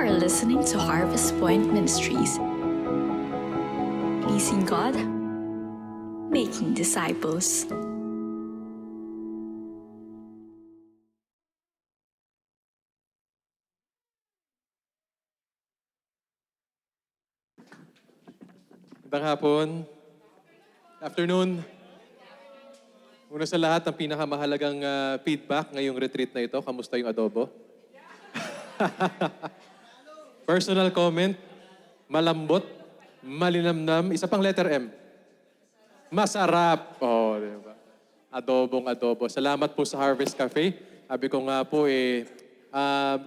are listening to Harvest Point Ministries. Pleasing God, making disciples. Magandang hapon. Afternoon. Una sa lahat, ang pinakamahalagang feedback ngayong retreat na ito, kamusta yung adobo? Personal comment, malambot, malinamnam, isa pang letter M. Masarap. Oh, di ba? Adobong adobo. Salamat po sa Harvest Cafe. Sabi ko nga po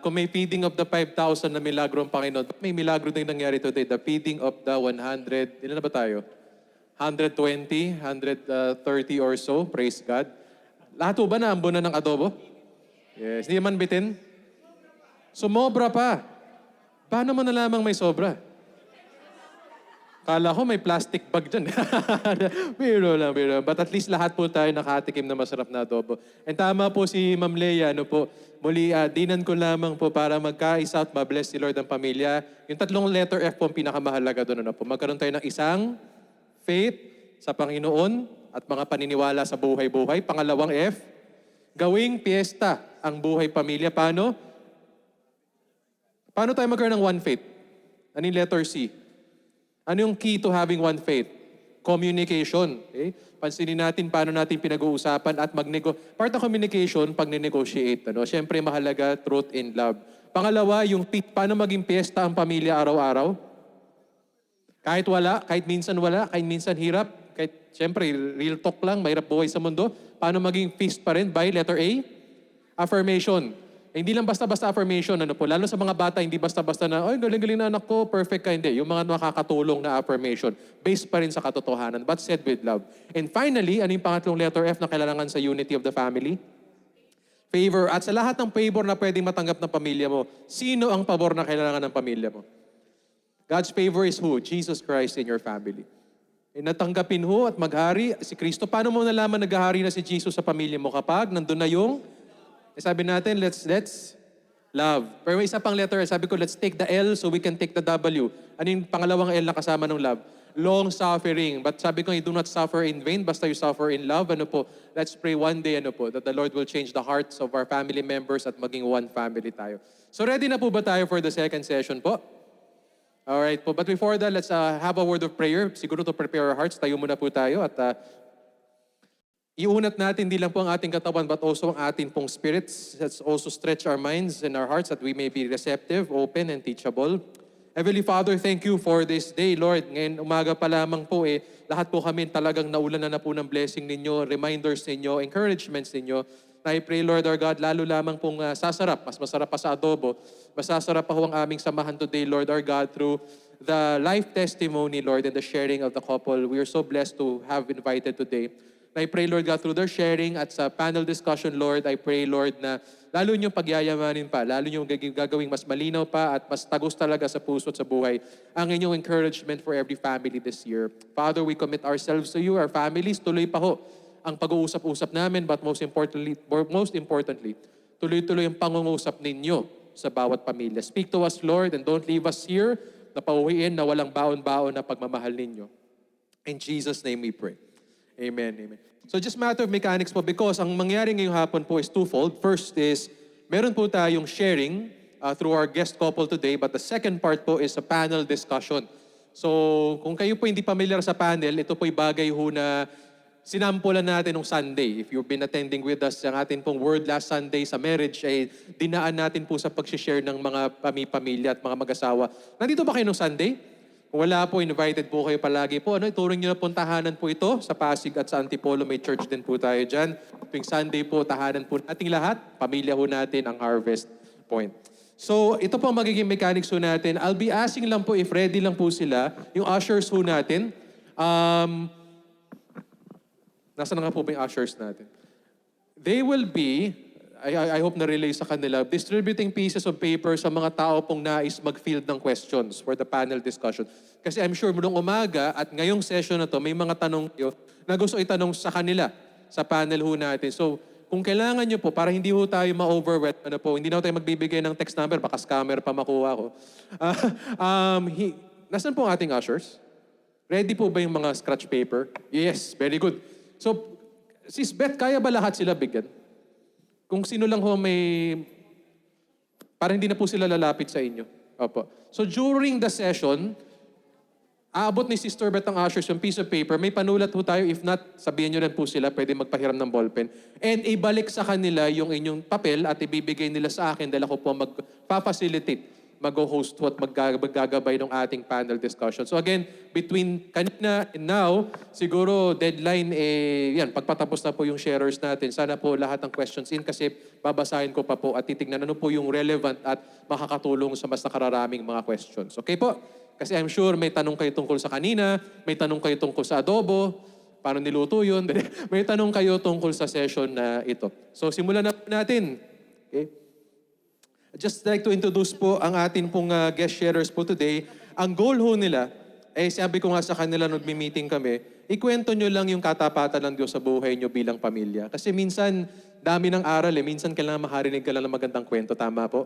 kung may feeding of the 5,000 na milagro ang Panginoon, may milagro din nangyari today. The feeding of the 100, ilan na ba tayo? 120, 130 or so. Praise God. Lahat po ba naambunan ng adobo? Yes. Hindi man bitin? Sumobra pa. Paano mo nalamang may sobra? Kala ko may plastic bag dyan. Biro lang, biro. But at least lahat po tayo nakatikim na masarap na adobo. And tama po si Ma'am Leia, muli, dinan ko lamang po para magka-isa at ma-bless si Lord ang pamilya. Yung tatlong letter F po ang pinakamahalaga doon. Magkaroon tayo ng isang faith sa Panginoon at mga paniniwala sa buhay-buhay. Pangalawang F, gawing piyesta ang buhay pamilya. Paano? Paano tayo magkaroon ng one faith? Ano yung letter C? Ano yung key to having one faith? Communication. Okay? Pansinin natin paano natin pinag-uusapan at part ng communication, pag negotiate. Siyempre mahalaga, truth and love. Pangalawa, yung paano maging piyesta ang pamilya araw-araw. Kahit wala, kahit minsan hirap, kahit siyempre real talk lang, mahirap buhay sa mundo. Paano maging feast pa rin? By letter A, affirmation. Hindi lang basta-basta affirmation, lalo sa mga bata, hindi basta-basta na, ay, galing-galing na anak ko, perfect ka, hindi. Yung mga nakakatulong na affirmation, based pa rin sa katotohanan, but said with love. And finally, ano yung pangatlong letter F na kailangan sa unity of the family? Favor. At sa lahat ng favor na pwedeng matanggap ng pamilya mo, sino ang pabor na kailangan ng pamilya mo? God's favor is who? Jesus Christ in your family. E natanggapin ho at maghari si Kristo. Paano mo nalaman naghahari na si Jesus sa pamilya mo? Kapag nandun na yung sabi natin, let's love. Pero may isa pang letter, sabi ko, let's take the L so we can take the W. Ano yung pangalawang L na kasama ng love? Long suffering. But sabi ko, you do not suffer in vain, basta you suffer in love. Let's pray one day, that the Lord will change the hearts of our family members at maging one family tayo. So ready na po ba tayo for the second session po? Alright po. But before that, let's have a word of prayer. Siguro to prepare our hearts, tayo muna po tayo at iunat natin hindi lang po ang ating katawan but also ang ating pong spirits. Let's also stretch our minds and our hearts that we may be receptive, open, and teachable. Heavenly Father, thank you for this day, Lord. Ngayon umaga pa lamang po lahat po kami talagang naulanan na po ng blessing ninyo, reminders ninyo, encouragements ninyo. I pray, Lord our God, lalo lamang pong sasarap, mas masarap pa sa adobo, mas sasarap pa ho ang aming samahan today, Lord our God, through the life testimony, Lord, and the sharing of the couple. We are so blessed to have invited today. I pray, Lord God, through their sharing at sa panel discussion, Lord, I pray, Lord, na lalo niyong pagyayamanin pa, lalo niyong gagawing mas malinaw pa at mas tagos talaga sa puso at sa buhay ang inyong encouragement for every family this year. Father, we commit ourselves to you, our families, tuloy pa ho ang pag-uusap-usap namin, but most importantly, tuloy-tuloy ang pangungusap ninyo sa bawat pamilya. Speak to us, Lord, and don't leave us here na pauwiin na walang baon-baon na pagmamahal ninyo. In Jesus' name we pray. Amen, amen. So just matter of mechanics po because ang mangyari ngayong hapon po is twofold. First is, meron po tayong sharing through our guest couple today, but the second part po is a panel discussion. So kung kayo po hindi familiar sa panel, ito po'y bagay ho na sinampulan natin nung Sunday. If you've been attending with us, ang atin pong word last Sunday sa marriage ay dinaan natin po sa pag-share ng mga pamilya at mga mag-asawa. Nandito ba kayo nung Sunday? Kung wala po, invited po kayo palagi po. Ituring nyo na pong tahanan po ito sa Pasig at sa Antipolo. May church din po tayo dyan. Tuwing Sunday po, tahanan po nating lahat. Pamilya ho natin ang Harvest Point. So, ito po ang magiging mechanics ho natin. I'll be asking lang po if ready lang po sila. Yung ushers ho natin. Nasaan na nga po ba yung ushers natin? They will be, I hope na-relay sa kanila, distributing pieces of paper sa mga tao pong nais mag-field ng questions for the panel discussion. Kasi I'm sure noong umaga at ngayong session na to, may mga tanong kayo na gusto itanong sa kanila sa panel ho natin. So, kung kailangan nyo po, para hindi ho tayo ma-overwhelm, hindi na ho tayo magbibigay ng text number, baka scammer pa makuha ko. Nasaan po ang ating ushers? Ready po ba yung mga scratch paper? Yes, very good. So, Sis Beth, kaya ba lahat sila bigyan? Kung sino lang ho may... Para hindi na po sila lalapit sa inyo. Opo. So during the session, aabot ni Sister Beth ang ushers yung piece of paper, may panulat po tayo. If not, sabihin nyo rin po sila, pwede magpahiram ng ballpen. And ibalik sa kanila yung inyong papel at ibibigay nila sa akin dahil ako po magpa-facilitate, mag-host at maggagabay ng ating panel discussion. So again, between kanina and now, siguro deadline, yan, pagpatapos na po yung sharers natin, sana po lahat ng questions in kasi babasahin ko pa po at titignan ano po yung relevant at makakatulong sa mas nakararaming mga questions. Okay po? Kasi I'm sure may tanong kayo tungkol sa kanina, may tanong kayo tungkol sa adobo, paano niluto yun, may tanong kayo tungkol sa session na ito. So simulan na natin. Okay? I'd just like to introduce po ang atin pong guest sharers po today. Ang goal ho nila, sabi ko nga sa kanila nung meeting kami, ikwento nyo lang yung katapatan ng Diyos sa buhay nyo bilang pamilya. Kasi minsan, dami ng aral minsan kailangan makarinig ka lang ng magandang kwento, tama po?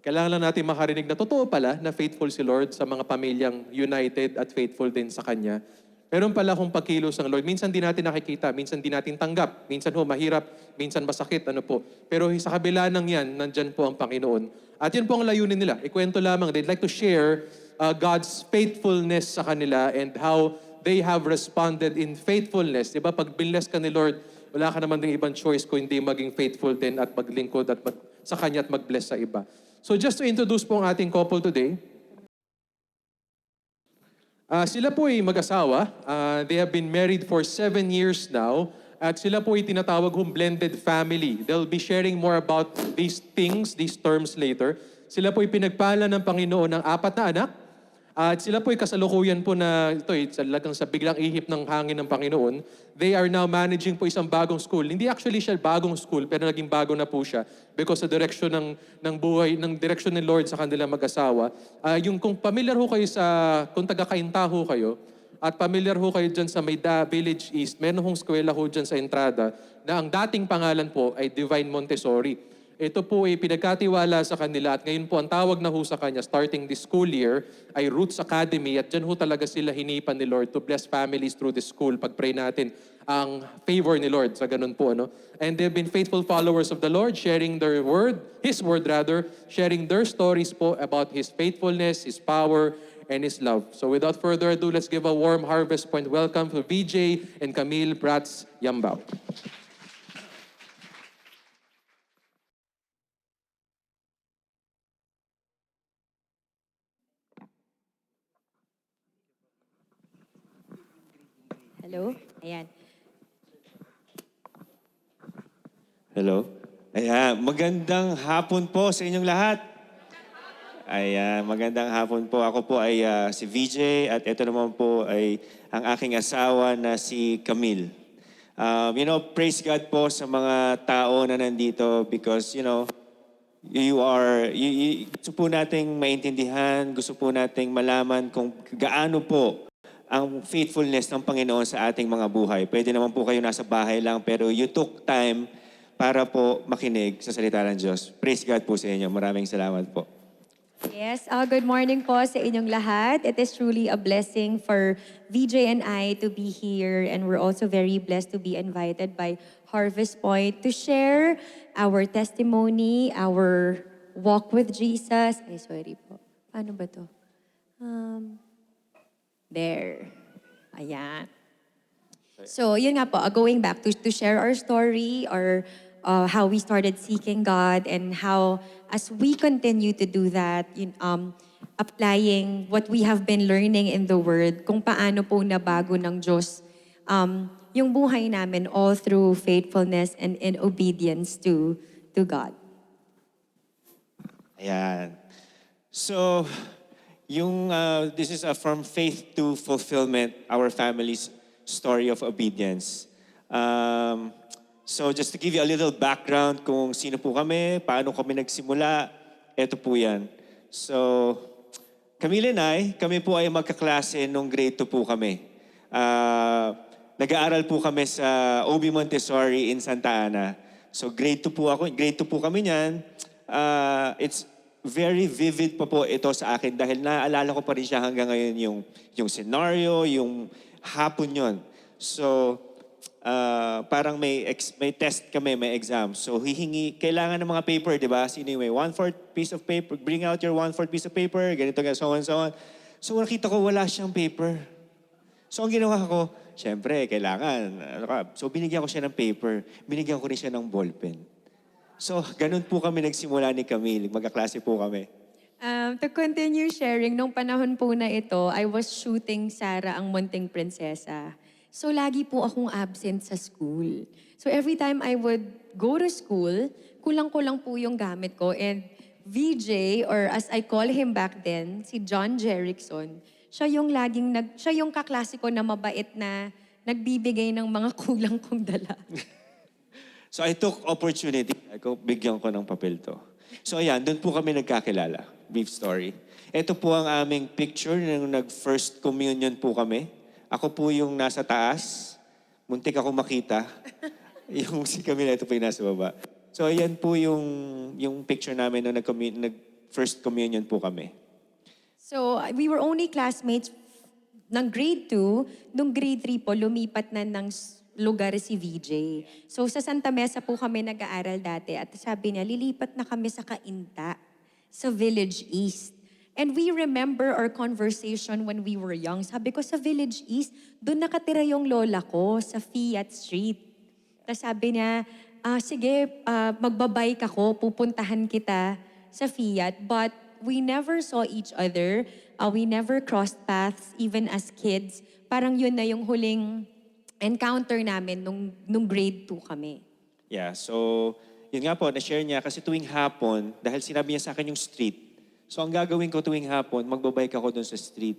Kailangan lang natin makarinig na totoo pala na faithful si Lord sa mga pamilyang united at faithful din sa Kanya. Meron pala akong pagkilos ng Lord. Minsan di natin nakikita, minsan di natin tanggap, minsan mahirap, minsan masakit, po. Pero sa kabila ng yan, nandyan po ang Panginoon. At yun po ang layunin nila. Ikwento lamang, they'd like to share God's faithfulness sa kanila and how they have responded in faithfulness. Diba, pag binless ka ni Lord, wala ka naman din ibang choice kung hindi maging faithful din at maglingkod at sa Kanya at mag-bless sa iba. So just to introduce po ang ating couple today, sila po ay mag-asawa. They have been married for 7 years now. At sila po ay tinatawag hong blended family. They'll be sharing more about these things, these terms later. Sila po ay pinagpala ng Panginoon ng 4 na anak. At sila po ay kasalukuyan po na ito talagang sa biglang ihip ng hangin ng Panginoon. They are now managing po isang bagong school. Hindi actually siya bagong school, pero naging bago na po siya because sa direksyon ng buhay, ng direksyon ni Lord sa kanilang mag-asawa. Yung kung familiar ho kayo kung taga-Cainta ho kayo, at familiar ho kayo dyan sa Mayda Village East, meron hong eskwela ho dyan sa entrada na ang dating pangalan po ay Divine Montessori. Ito po ay pinagkatiwala sa kanila at ngayon po ang tawag na ho sa kanya starting this school year ay Roots Academy at dyan ho talaga sila hinipan ni Lord to bless families through this school. Pag-pray natin ang favor ni Lord sa ganun po. And they've been faithful followers of the Lord, sharing their word, His word rather, sharing their stories po about His faithfulness, His power, and His love. So without further ado, let's give a warm Harvest Point welcome to VJ and Camille Prats Yambao. Hello? Ayan. Hello? Ayan, magandang hapon po sa inyong lahat. Ayan, magandang hapon po. Ako po ay si VJ at ito naman po ay ang aking asawa na si Camille. Praise God po sa mga tao na nandito because, gusto po nating maintindihan, gusto po nating malaman kung gaano po ang faithfulness ng Panginoon sa ating mga buhay. Pwede naman po kayo nasa bahay lang, pero you took time para po makinig sa salita ng Diyos. Praise God po sa inyo. Maraming salamat po. Yes, good morning po sa inyong lahat. It is truly a blessing for VJ and I to be here and we're also very blessed to be invited by Harvest Point to share our testimony, our walk with Jesus. Ay, sorry po. Paano ba to? There. Ayan. So, yun nga po, going back to share our story or how we started seeking God and how as we continue to do that, applying what we have been learning in the Word, kung paano po nabago ng Diyos yung buhay namin all through faithfulness and in obedience to God. Ayan. So, this is from faith to fulfillment, our family's story of obedience. So just to give you a little background kung sino po kami, paano kami nagsimula, eto po yan. So, Camille and kami po ay magkaklase nung grade 2 po kami. Nag-aaral po kami sa OB Montessori in Santa Ana. So grade 2 po ako, grade 2 po kami niyan. It's very vivid pa po ito sa akin dahil naaalala ko pa rin siya hanggang ngayon yung scenario, yung hapon yon. So, parang may test kami, may exam. So, kailangan ng mga paper, di ba? Sino yung may 1/4 piece of paper, bring out your 1/4 piece of paper, ganito, so on, so on. So, nakita ko wala siyang paper. So, ang ginawa ko, syempre, kailangan. So, binigyan ko siya ng paper. Binigyan ko rin siya ng ballpen. So, ganun po kami nagsimula ni Camille. Magkaklase po kami. To continue sharing, nung panahon po na ito, I was shooting Sarah ang Munting Prinsesa. So lagi po akong absent sa school. So every time I would go to school, kulang-kulang po yung gamit ko. And VJ, or as I call him back then, si John Jerickson, siya yung kaklase ko na mabait na nagbibigay ng mga kulang kong dala. So I took opportunity. Bigyan ko ng papel to. So ayan, doon po kami nagkakilala. Brief story. Ito po ang aming picture nung nag-first communion po kami. Ako po yung nasa taas. Muntik ako makita. Yung si Camila, ito po yung nasa baba. So ayan po yung picture namin nung nag-first communion po kami. So we were only classmates ng grade 2. Nung grade 3 po, lumipat na ng lugar si VJ. So sa Santa Mesa po kami nag-aaral dati at sabi niya, lilipat na kami sa Cainta, sa Village East. And we remember our conversation when we were young. Sabi ko, sa Village East, doon nakatira yung lola ko sa Fiat Street. Tapos sabi niya, sige, magbabike ako, pupuntahan kita sa Fiat. But we never saw each other. We never crossed paths even as kids. Parang yun na yung huling encounter namin nung grade 2 kami. Yeah, so yun nga po, na-share niya kasi tuwing hapon, dahil sinabi niya sa akin yung street, so ang gagawin ko tuwing hapon, magbabike ako doon sa street,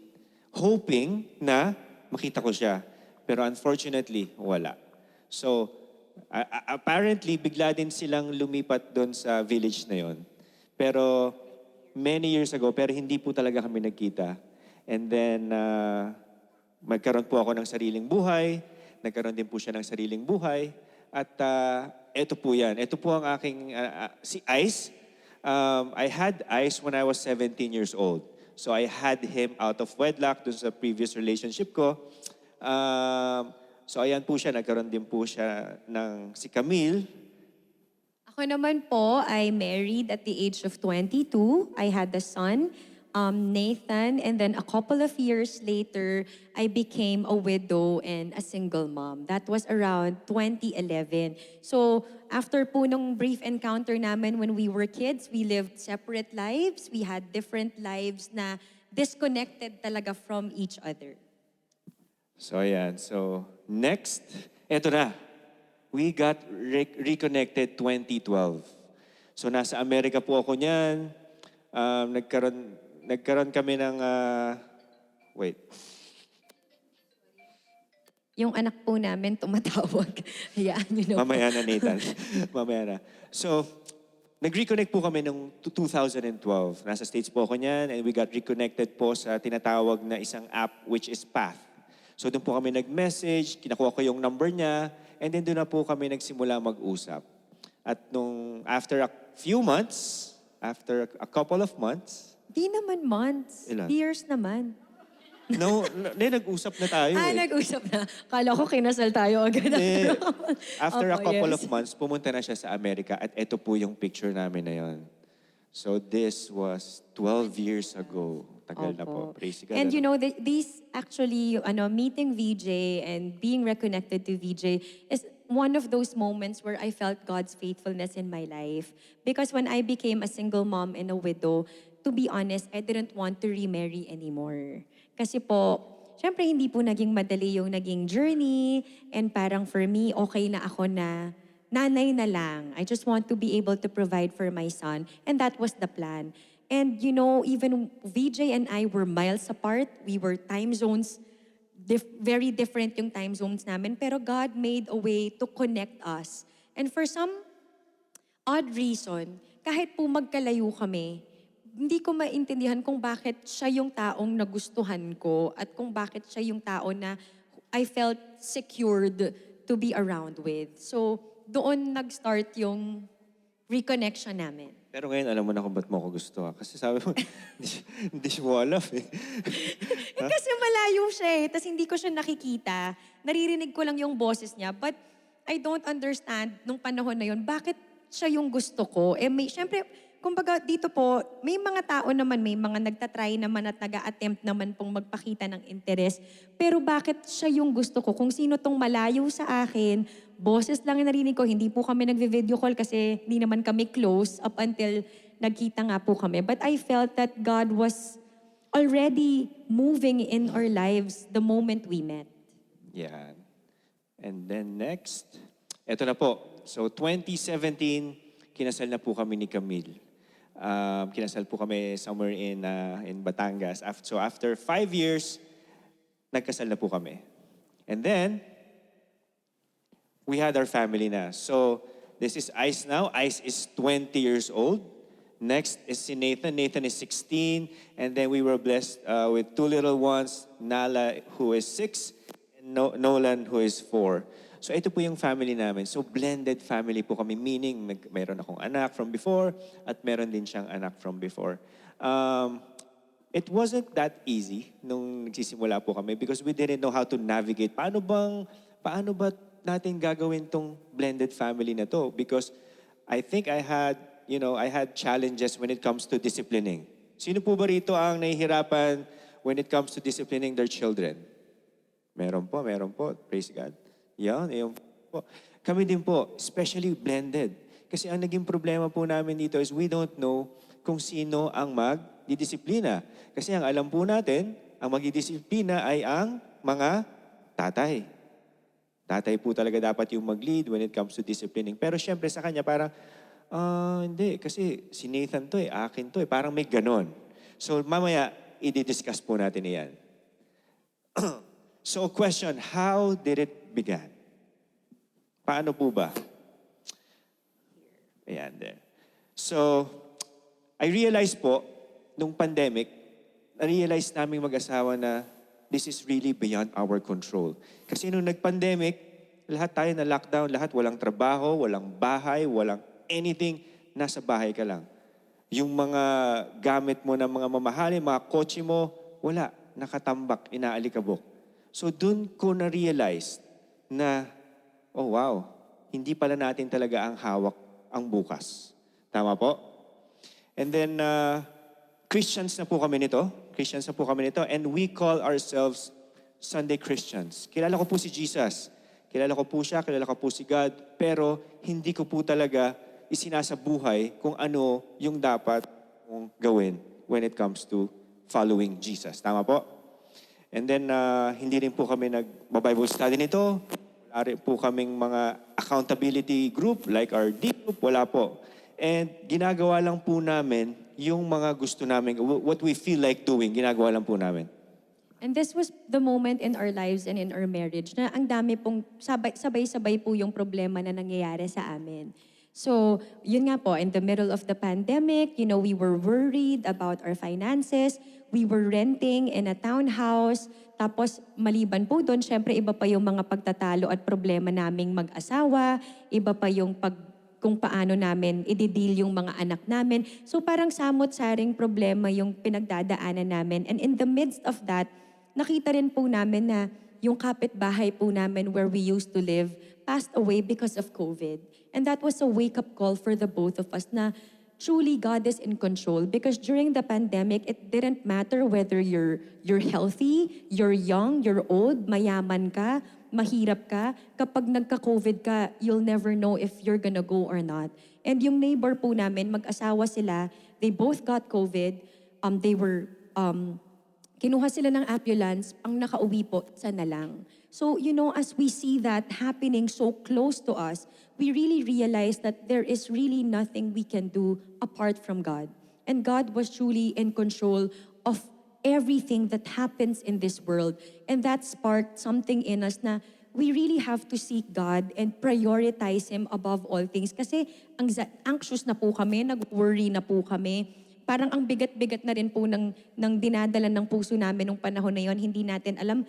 hoping na makita ko siya. Pero unfortunately, wala. So, apparently, bigla din silang lumipat doon sa village na yon. Pero many years ago, pero hindi po talaga kami nagkita. And then, magkaroon po ako ng sariling buhay. Nagkaroon din po siya ng sariling buhay. At ito po yan. Ito po ang aking, si Ice. I had Ice when I was 17 years old. So I had him out of wedlock dun sa previous relationship ko. So ayan po siya, nagkaroon din po siya ng si Camille. Ako naman po, I married at the age of 22. I had a son, Nathan, and then a couple of years later, I became a widow and a single mom. That was around 2011. So after po nung brief encounter namin when we were kids, we lived separate lives. We had different lives na disconnected talaga from each other. So ayan, so next, eto na. We got reconnected 2012. So nasa Amerika po ako niyan. Nagkaroon kami ng, wait. Yung anak po namin tumatawag. Hayaan niyo na po. Mamaya na, Nathan. Mamaya na. So, nag-reconnect po kami noong 2012. Nasa States po ako niyan and we got reconnected po sa tinatawag na isang app which is Path. So, doon po kami nag-message, kinakuha ko yung number niya, and then doon na po kami nagsimula mag-usap. At after a few months, after a couple of months, Di naman months. Ilan? Years naman. nag-usap na tayo Nag-usap na. Kala ko kinasal tayo agad. After a Opo, couple yes. of months, pumunta na siya sa Amerika at ito po yung picture namin na yon. So this was 12 years ago. Tagal na po. Opo. Praise God. And you know, these actually, meeting VJ and being reconnected to VJ is one of those moments where I felt God's faithfulness in my life. Because when I became a single mom and a widow, to be honest, I didn't want to remarry anymore. Kasi po, syempre hindi po naging madali yung naging journey and parang for me, okay na ako na nanay na lang. I just want to be able to provide for my son. And that was the plan. And you know, even VJ and I were miles apart. We were time zones, very different yung time zones namin. Pero God made a way to connect us. And for some odd reason, kahit po magkalayo kami, hindi ko maintindihan kung bakit siya yung taong nagustuhan ko at kung bakit siya yung tao na I felt secured to be around with. So, doon nag-start yung reconnection namin. Pero ngayon, alam mo na kung ba't mo ako gusto. Kasi sabi mo, hindi siya mo alam eh. Kasi malayo siya eh. Tapos hindi ko siya nakikita. Naririnig ko lang yung boses niya. But I don't understand nung panahon na yun, bakit siya yung gusto ko? Eh syempre, kumbaga dito po, may mga tao naman, may mga nagtatry naman at nag-a-attempt naman pong magpakita ng interes. Pero bakit siya yung gusto ko? Kung sino tong malayo sa akin, boses lang yung narinig ko, hindi po kami nagve-video call kasi hindi naman kami close up until nagkita nga po kami. But I felt that God was already moving in our lives the moment we met. Yan. And then next, eto na po. So 2017, kinasal na po kami ni Camille. Kinasal po kami somewhere in Batangas. So after 5 years, nagkasal na po kami. And then, we had our family na. So this is Ice now. Ice is 20 years old. Next is si Nathan. Nathan is 16. And then we were blessed with 2 little ones, Nala who is 6, and Nolan who is 4. So ito po yung family namin. So blended family po kami, meaning mayroon akong anak from before at meron din siyang anak from before. It wasn't that easy nung nagsisimula po kami because we didn't know how to navigate. Paano ba natin gagawin tong blended family na to? Because I think I had challenges when it comes to disciplining. Sino po ba rito ang nahihirapan when it comes to disciplining their children? Meron po. Praise God. Yan po. Kami din po, especially blended. Kasi ang naging problema po namin dito is we don't know kung sino ang magdidisiplina. Kasi ang alam po natin, ang magdidisiplina ay ang mga tatay. Tatay po talaga dapat yung mag-lead when it comes to disciplining. Pero syempre sa kanya parang, hindi, kasi si Nathan to akin to parang may ganon. So mamaya, i-discuss po natin yan. So question, how did it began? Paano po ba? Ayan there. So, I realized po, nung pandemic, na-realize namin mag-asawa na this is really beyond our control. Kasi nung nag-pandemic, lahat tayo na lockdown, lahat walang trabaho, walang bahay, walang anything, nasa bahay ka lang. Yung mga gamit mo ng mga mamahalin, mga kotse mo, wala, nakatambak, inaalikabok. So dun ko na-realize na, oh wow, hindi pala natin talaga ang hawak ang bukas. Tama po? And then, Christians na po kami nito. And we call ourselves Sunday Christians. Kilala ko po si Jesus. Kilala ko po siya, kilala ko po si God. Pero hindi ko po talaga isinasabuhay kung ano yung dapat mong gawin when it comes to following Jesus. Tama po? And then, hindi rin po kami nag-Bible study nito. Wala rin po kaming mga accountability group like our D group. Wala po. And ginagawa lang po namin yung mga gusto namin, what we feel like doing, ginagawa lang po namin. And this was the moment in our lives and in our marriage na ang dami pong sabay-sabay po yung problema na nangyayari sa amin. So, yun nga po, in the middle of the pandemic, we were worried about our finances. We were renting in a townhouse. Tapos, maliban po doon, syempre, iba pa yung mga pagtatalo at problema naming mag-asawa. Iba pa yung kung paano namin i-deal yung mga anak namin. So, parang samot-saring problema yung pinagdadaanan namin. And in the midst of that, nakita rin po namin na yung kapitbahay po namin where we used to live passed away because of COVID. And that was a wake-up call for the both of us na truly God is in control because during the pandemic, it didn't matter whether you're healthy, you're young, you're old, mayaman ka, mahirap ka. Kapag nagka-COVID ka, you'll never know if you're gonna go or not. And yung neighbor po namin, mag-asawa sila, they both got COVID. Kinuha sila ng ambulance, ang nakauwi po, isa na lang. So, as we see that happening so close to us, we really realize that there is really nothing we can do apart from God. And God was truly in control of everything that happens in this world. And that sparked something in us na we really have to seek God and prioritize Him above all things. Kasi anxious na po kami, nag-worry na po kami. Parang ang bigat-bigat na rin po ng dinadala ng puso namin nung panahon na yon. Hindi natin alam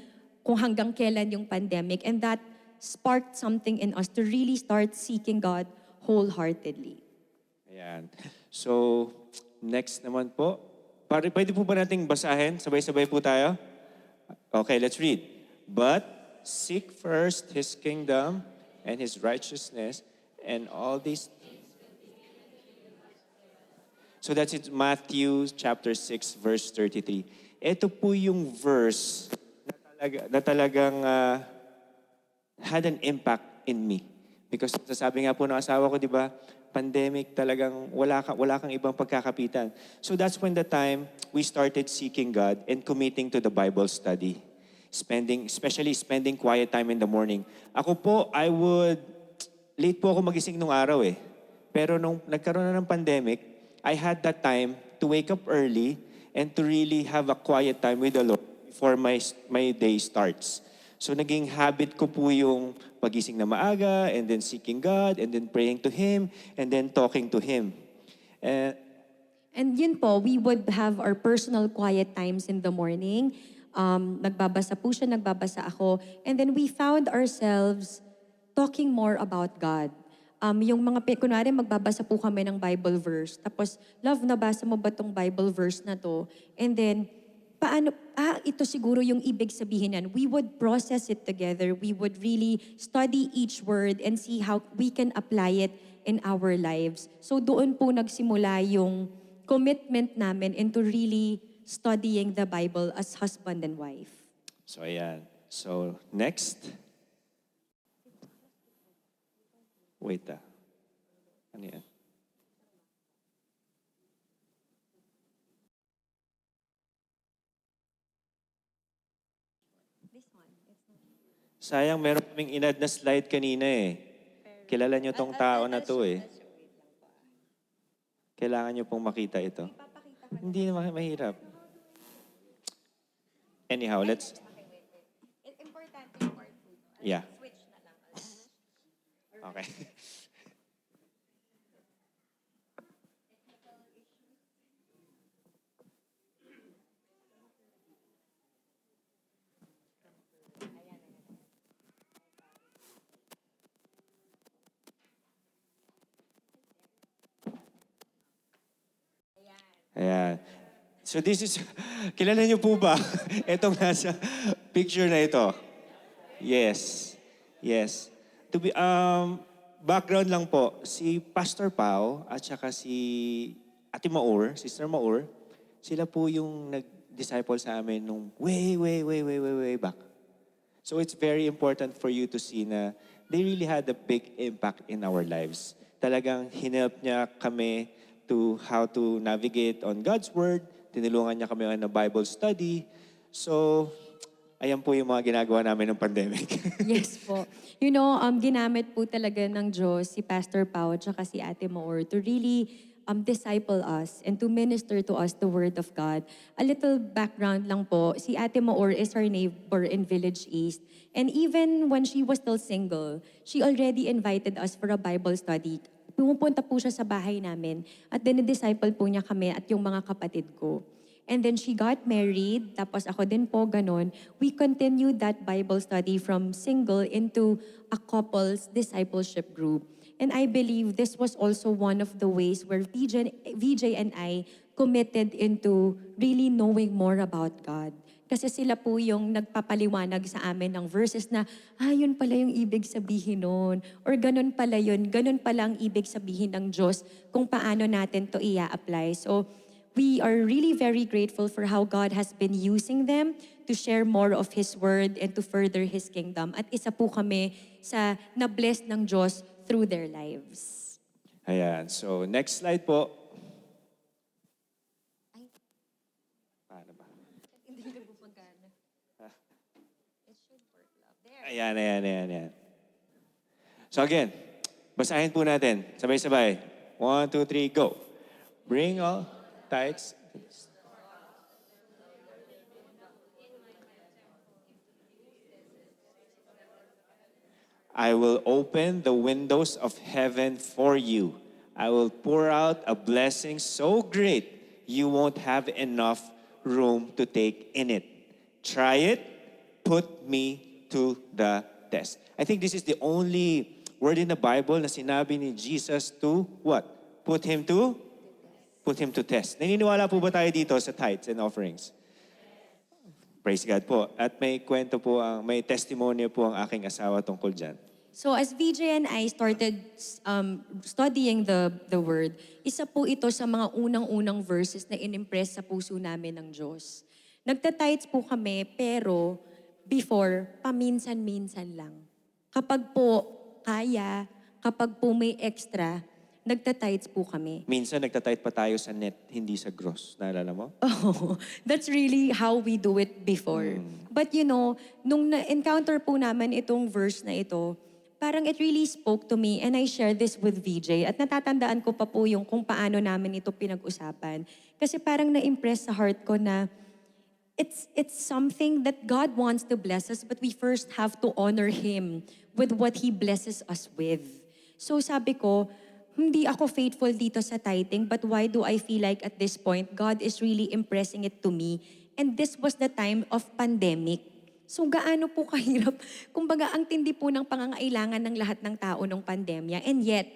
kung hanggang kailan yung pandemic. And that sparked something in us to really start seeking God wholeheartedly. Ayan. So, next naman po. Pwede po ba nating basahin? Sabay-sabay po tayo? Okay, let's read. But seek first His kingdom and His righteousness, and all these... So that's it, Matthew chapter 6, verse 33. Ito po yung verse na talagang had an impact in me. Because sabi nga po ng asawa ko, di ba, pandemic talagang wala kang ibang pagkakapitan. So that's when the time we started seeking God and committing to the Bible study. Especially spending quiet time in the morning. Ako po, late po ako magising nung araw eh. Pero nung nagkaroon na ng pandemic, I had that time to wake up early and to really have a quiet time with the Lord before my day starts. So naging habit ko po yung pagising na maaga, and then seeking God, and then praying to Him, and then talking to Him. And yun po, we would have our personal quiet times in the morning. Nagbabasa po siya, nagbabasa ako. And then we found ourselves talking more about God. Yung mga, kunwari magbabasa po kami ng Bible verse. Tapos, love, nabasa mo ba tong Bible verse na to? And then, ito siguro yung ibig sabihin yan. We would process it together. We would really study each word and see how we can apply it in our lives. So doon po nagsimula yung commitment namin into really studying the Bible as husband and wife. So ayan. So next. Wait Ano yan? Sayang, meron kaming inad na slide kanina eh. Kilala nyo tong tao na to eh. Kailangan nyo pong makita ito. Hindi na mahirap. Anyhow, let's... Yeah. Okay. Ayan. So this is, kilala niyo po ba itong nasa picture na ito? Yes. Yes. To be, background lang po, si Pastor Pao at saka si Ate Maur, Sister Maur, sila po yung nag-disciple sa amin nung way back. So it's very important for you to see na they really had a big impact in our lives. Talagang hinelp niya kami to how to navigate on God's Word. Tinulungan niya kami on a Bible study. So, ayan po yung mga ginagawa namin ng pandemic. Yes po. You know, ginamit po talaga ng Diyos si Pastor Pao at saka si Ate Maur to really disciple us and to minister to us the Word of God. A little background lang po, si Ate Maur is our neighbor in Village East. And even when she was still single, she already invited us for a Bible study. Pumupunta po siya sa bahay namin at dinidisciple po niya kami at yung mga kapatid ko. And then she got married, tapos ako din po ganun. We continued that Bible study from single into a couple's discipleship group. And I believe this was also one of the ways where VJ and I committed into really knowing more about God. Kasi sila po yung nagpapaliwanag sa amin ng verses na, yun pala yung ibig sabihin nun. Or ganun pala yun, ganun pala ang ibig sabihin ng Diyos kung paano natin to i-apply. So, we are really very grateful for how God has been using them to share more of His Word and to further His kingdom. At isa po kami sa na-bless ng Diyos through their lives. Ayan. So, next slide po. Paano ba? Ayan. So again, basahin po natin. Sabay-sabay. 1, 2, 3, go. Bring all tithes. I will open the windows of heaven for you. I will pour out a blessing so great you won't have enough room to take in it. Try it. Put me to the test. I think this is the only word in the Bible na sinabi ni Jesus to what? Put him to test. Naniniwala po ba tayo dito sa tithes and offerings? Praise God po. At may kwento po, may testimony po ang aking asawa tungkol dyan. So as VJ and I started studying the Word, isa po ito sa mga unang-unang verses na inimpress sa puso namin ng Diyos. Nagtatites po kami, pero before, paminsan-minsan lang. Kapag po kaya, kapag po may extra, nagtatites po kami. Minsan nagtatayt pa tayo sa net, hindi sa gross. Naalala mo? Oh, that's really how we do it before. But you know, nung na-encounter po naman itong verse na ito, parang it really spoke to me and I shared this with VJ at natatandaan ko pa po yung kung paano namin ito pinag-usapan. Kasi parang na-impress sa heart ko na it's something that God wants to bless us but we first have to honor Him with what He blesses us with. So sabi ko, hindi ako faithful dito sa tithing, but why do I feel like at this point, God is really impressing it to me? And this was the time of pandemic. So gaano po kahirap? Kumbaga, ang tindi po ng pangangailangan ng lahat ng tao nung pandemya. And yet,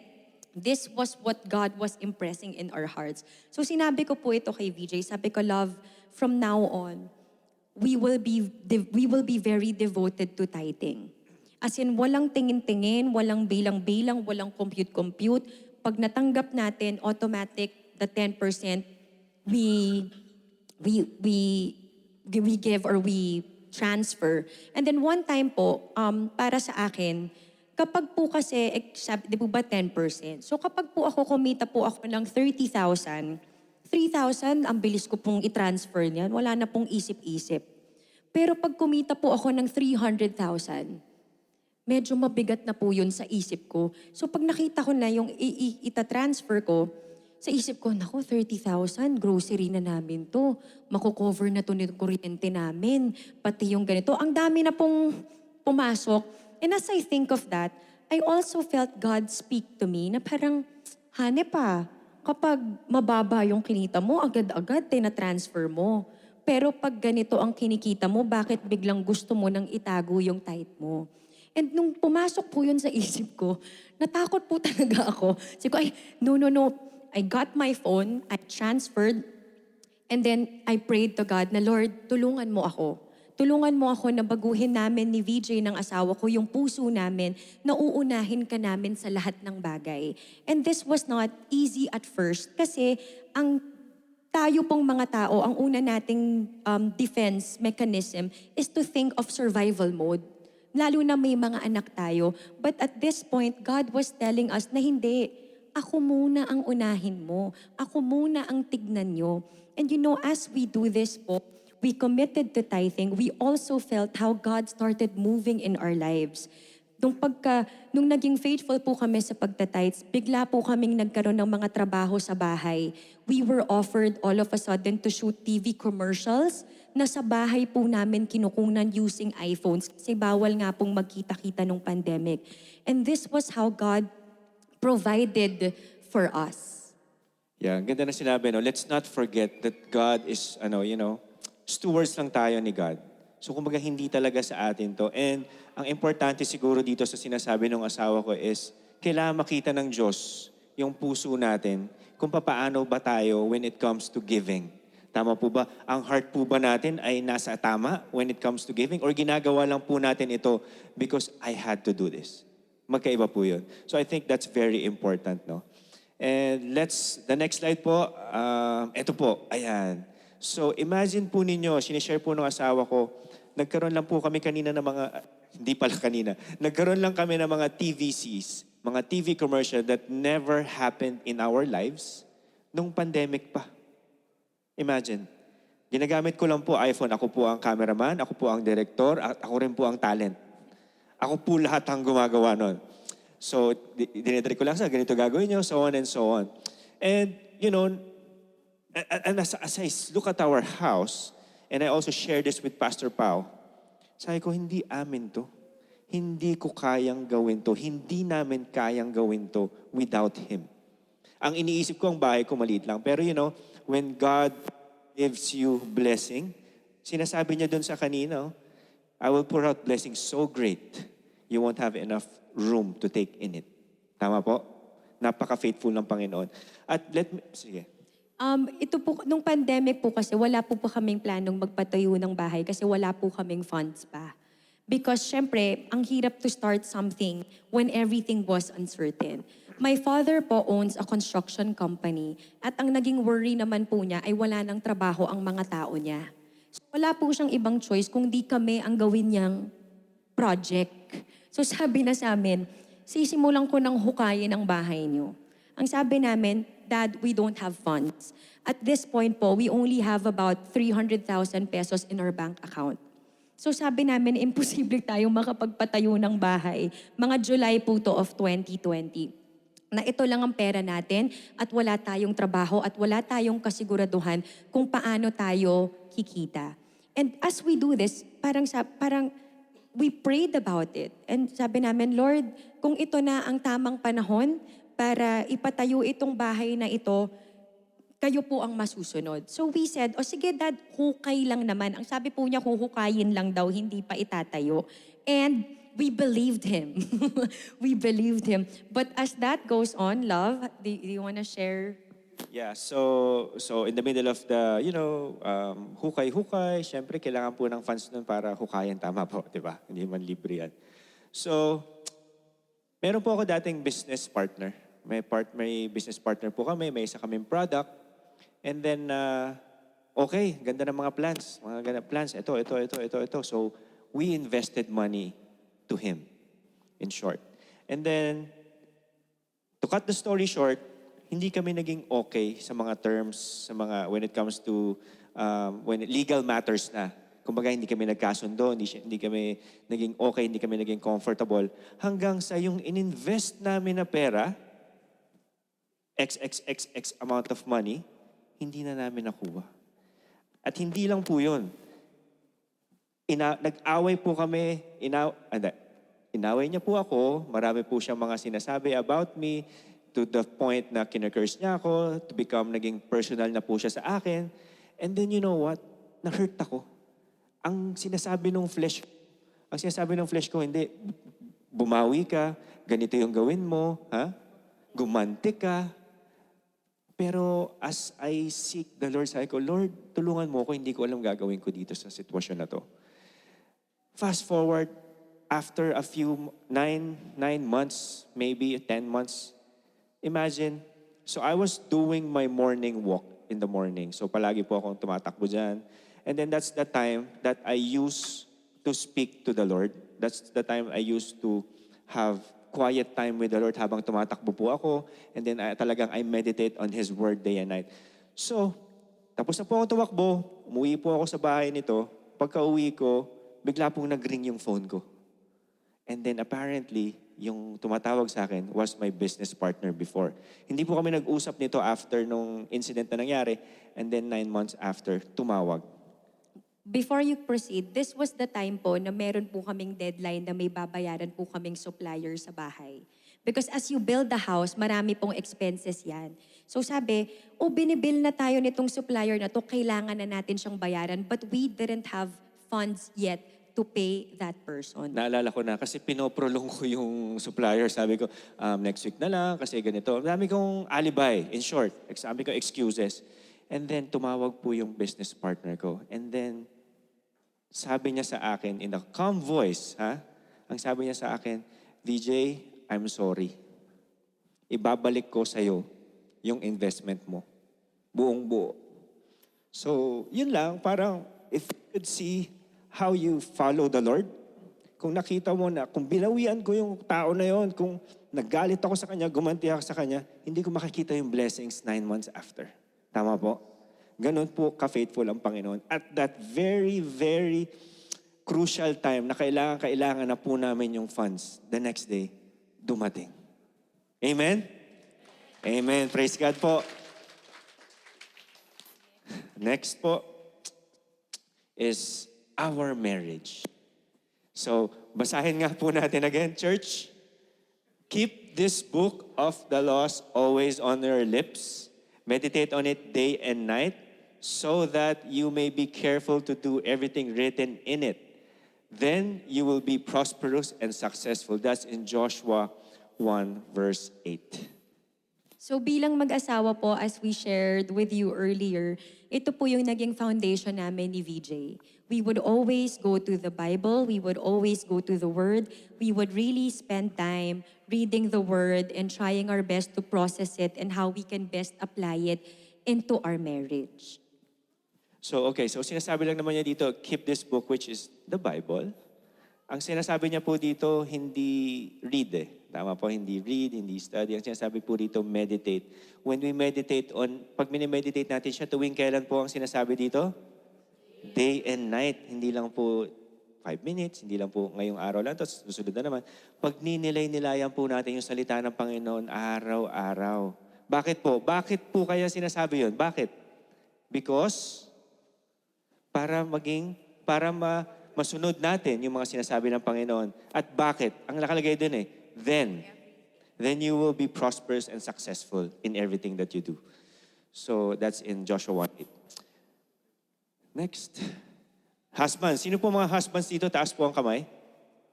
this was what God was impressing in our hearts. So sinabi ko po ito kay VJ. Sabi ko, love, from now on, we will be very devoted to tithing. As in, walang tingin-tingin, walang bilang-bilang, walang compute-compute. Pag natanggap natin, automatic, the 10% we give or we transfer. And then one time po, para sa akin, kapag po kasi, di po ba 10%? So kapag po ako kumita po ako ng 30,000, 3,000, ang bilis ko pong i-transfer niyan. Wala na pong isip-isip. Pero pag kumita po ako ng 300,000, medyo mabigat na po yun sa isip ko. So pag nakita ko na yung ita-transfer ko, sa isip ko, naku, 30,000, grocery na namin to. Makukover na to nito kuryente namin. Pati yung ganito. Ang dami na pong pumasok. And as I think of that, I also felt God speak to me na parang, hane pa, kapag mababa yung kinita mo, agad-agad tina-transfer mo. Pero pag ganito ang kinikita mo, bakit biglang gusto mo nang itago yung tithe mo? And nung pumasok po yun sa isip ko, natakot po talaga ako. Sabi ko, ay, no. I got my phone, I transferred, and then I prayed to God na, Lord, tulungan mo ako. Tulungan mo ako na baguhin namin ni VJ ng asawa ko yung puso namin na uunahin ka namin sa lahat ng bagay. And this was not easy at first kasi ang tayo pong mga tao, ang una nating defense mechanism is to think of survival mode. Lalo na may mga anak tayo. But at this point, God was telling us na hindi. Ako muna ang unahin mo. Ako muna ang tignan nyo. And you know, as we do this po, we committed to tithing. We also felt how God started moving in our lives. Nung naging faithful po kami sa pagtatites, bigla po kaming nagkaroon ng mga trabaho sa bahay. We were offered all of a sudden to shoot TV commercials na sa bahay po namin kinukunan using iPhones kasi bawal nga pong magkita-kita nung pandemic. And this was how God provided for us. Yeah, ganda na sinabi, no? Let's not forget that God is, stewards lang tayo ni God. So kumbaga hindi talaga sa atin to. And ang importante siguro dito sa sinasabi ng asawa ko is, kailangan makita ng Diyos yung puso natin kung paano ba tayo when it comes to giving. Tama po ba? Ang heart po ba natin ay nasa tama when it comes to giving? Or ginagawa lang po natin ito because I had to do this? Magkaiba po yun. So I think that's very important, no? And the next slide po, ito po, ayan. So imagine po ninyo, sinishare po ng asawa ko, nagkaroon lang po kami kanina ng mga, hindi pala kanina, nagkaroon lang kami ng mga TVCs, mga TV commercial that never happened in our lives nung pandemic pa. Imagine, ginagamit ko lang po iPhone, ako po ang cameraman, ako po ang director, at ako rin po ang talent. Ako po lahat ang gumagawa nun. So, dinedire ko lang sa ganito gagawin nyo, so on and so on. And, and as I look at our house, and I also share this with Pastor Pao, sabi ko, hindi amin to. Hindi ko kayang gawin to. Hindi namin kayang gawin to without Him. Ang iniisip ko, ang bahay ko maliit lang. Pero when God gives you blessing, sinasabi niya dun sa kanina, I will pour out blessings so great. you won't have enough room to take in it. Tama po? Napaka-faithful ng Panginoon. At sige. Ito po, nung pandemic po kasi, wala po kaming planong magpatayo ng bahay kasi wala po kaming funds pa. Because syempre, ang hirap to start something when everything was uncertain. My father po owns a construction company at ang naging worry naman po niya ay wala ng trabaho ang mga tao niya. So wala po siyang ibang choice kung di kami ang gawin niyang project. So sabi na sa amin, sisimulan ko ng hukayin ang bahay niyo. Ang sabi namin, Dad, we don't have funds. At this point po, we only have about 300,000 pesos in our bank account. So sabi namin, imposible tayong makapagpatayo ng bahay. Mga July po to of 2020. Na ito lang ang pera natin at wala tayong trabaho at wala tayong kasiguraduhan kung paano tayo kikita. And as we do this, parang we prayed about it. And sabi namin, Lord, kung ito na ang tamang panahon para ipatayo itong bahay na ito, kayo po ang masusunod. So we said, o sige Dad, hukay lang naman. Ang sabi po niya, huhukayin lang daw, hindi pa itatayo. And we believed him. We believed him. But as that goes on, Love, do you want to share? Yeah, so in the middle of the, hukay-hukay, syempre kailangan po ng funds nun para hukayan, tama po, di ba? Hindi man libre yan. So, meron po ako dating business partner. May business partner po kami, may isa kaming product. And then, okay, ganda ng mga plans. Mga ganda plans, ito. So, we invested money to him, in short. And then, to cut the story short, hindi kami naging okay sa mga terms, when it comes to, when legal matters na. Kumbaga, hindi kami nagkasundo, hindi kami naging okay, hindi kami naging comfortable. Hanggang sa yung ininvest namin na pera, X amount of money, hindi na namin nakuha. At hindi lang po yun. Nag-away po kami, inaway niya po ako, marami po siyang mga sinasabi about me, to the point na kinurse niya ako, to become naging personal na po siya sa akin. And then you know what? Na-hurt ako. Ang sinasabi ng flesh ko, hindi, bumawi ka, ganito yung gawin mo, ha? Gumanti ka. Pero as I seek the Lord, sabi ko, Lord, tulungan mo ako, hindi ko alam gagawin ko dito sa sitwasyon na to. Fast forward, after a few, 9 months, maybe 10 months, imagine, so I was doing my morning walk in the morning. So palagi po akong tumatakbo dyan. And then that's the time that I used to speak to the Lord. That's the time I used to have quiet time with the Lord habang tumatakbo po ako. And then I meditate on His Word day and night. So, tapos na po ako tumakbo, umuwi po ako sa bahay nito. Pagka uwi ko, bigla pong nag-ring yung phone ko. And then apparently, yung tumatawag sa akin was my business partner before. Hindi po kami nag-usap nito after nung incident na nangyari. And then 9 months after, tumawag. Before you proceed, this was the time po na meron po kaming deadline na may babayaran po kaming supplier sa bahay. Because as you build the house, marami pong expenses yan. So sabi, binibill na tayo nitong supplier na to, kailangan na natin siyang bayaran, but we didn't have funds yet to pay that person. Naalala ko na kasi pinoprolong ko yung supplier. Sabi ko, next week na lang kasi ganito. Dami kong alibi, in short. Sabi ko, excuses. And then tumawag po yung business partner ko. And then sabi niya sa akin in a calm voice, ang sabi niya sa akin, VJ, I'm sorry. Ibabalik ko sa'yo yung investment mo. Buong buo. So, yun lang. Parang if you could see how you follow the Lord, kung nakita mo na, kung binawian ko yung tao na yon, kung naggalit ako sa kanya, gumanti ako sa kanya, hindi ko makikita yung blessings 9 months after. Tama po? Ganon po ka-faithful ang Panginoon. At that very, very crucial time na kailangan na po namin yung funds, the next day, dumating. Amen? Amen. Praise God po. Next po is our marriage. So, basahin nga po natin again, church. Keep this book of the laws always on your lips. Meditate on it day and night so that you may be careful to do everything written in it. then you will be prosperous and successful. That's in Joshua 1 verse 8. So bilang mag-asawa po, as we shared with you earlier, ito po yung naging foundation namin ni VJ. We would always go to the Bible, we would always go to the Word, we would really spend time reading the Word and trying our best to process it and how we can best apply it into our marriage. So sinasabi lang naman niya dito, keep this book which is the Bible. Ang sinasabi niya po dito, hindi read eh. Tama po, hindi read, hindi study. Ang sinasabi po dito, meditate. When we meditate pag minimeditate natin siya, tuwing kailan po ang sinasabi dito? Day and night. Hindi lang po 5 minutes, hindi lang po ngayong araw lang, tapos susunod na naman. Pag ninilay-nilayan po natin yung salita ng Panginoon araw-araw. Bakit po? Bakit po kaya sinasabi yun? Bakit? Because masunod natin yung mga sinasabi ng Panginoon. At bakit? Ang nakalagay dun eh, then you will be prosperous and successful in everything that you do. So that's in Joshua 1:8. Next. Husbands. Sino po mga husbands dito? Taas po ang kamay.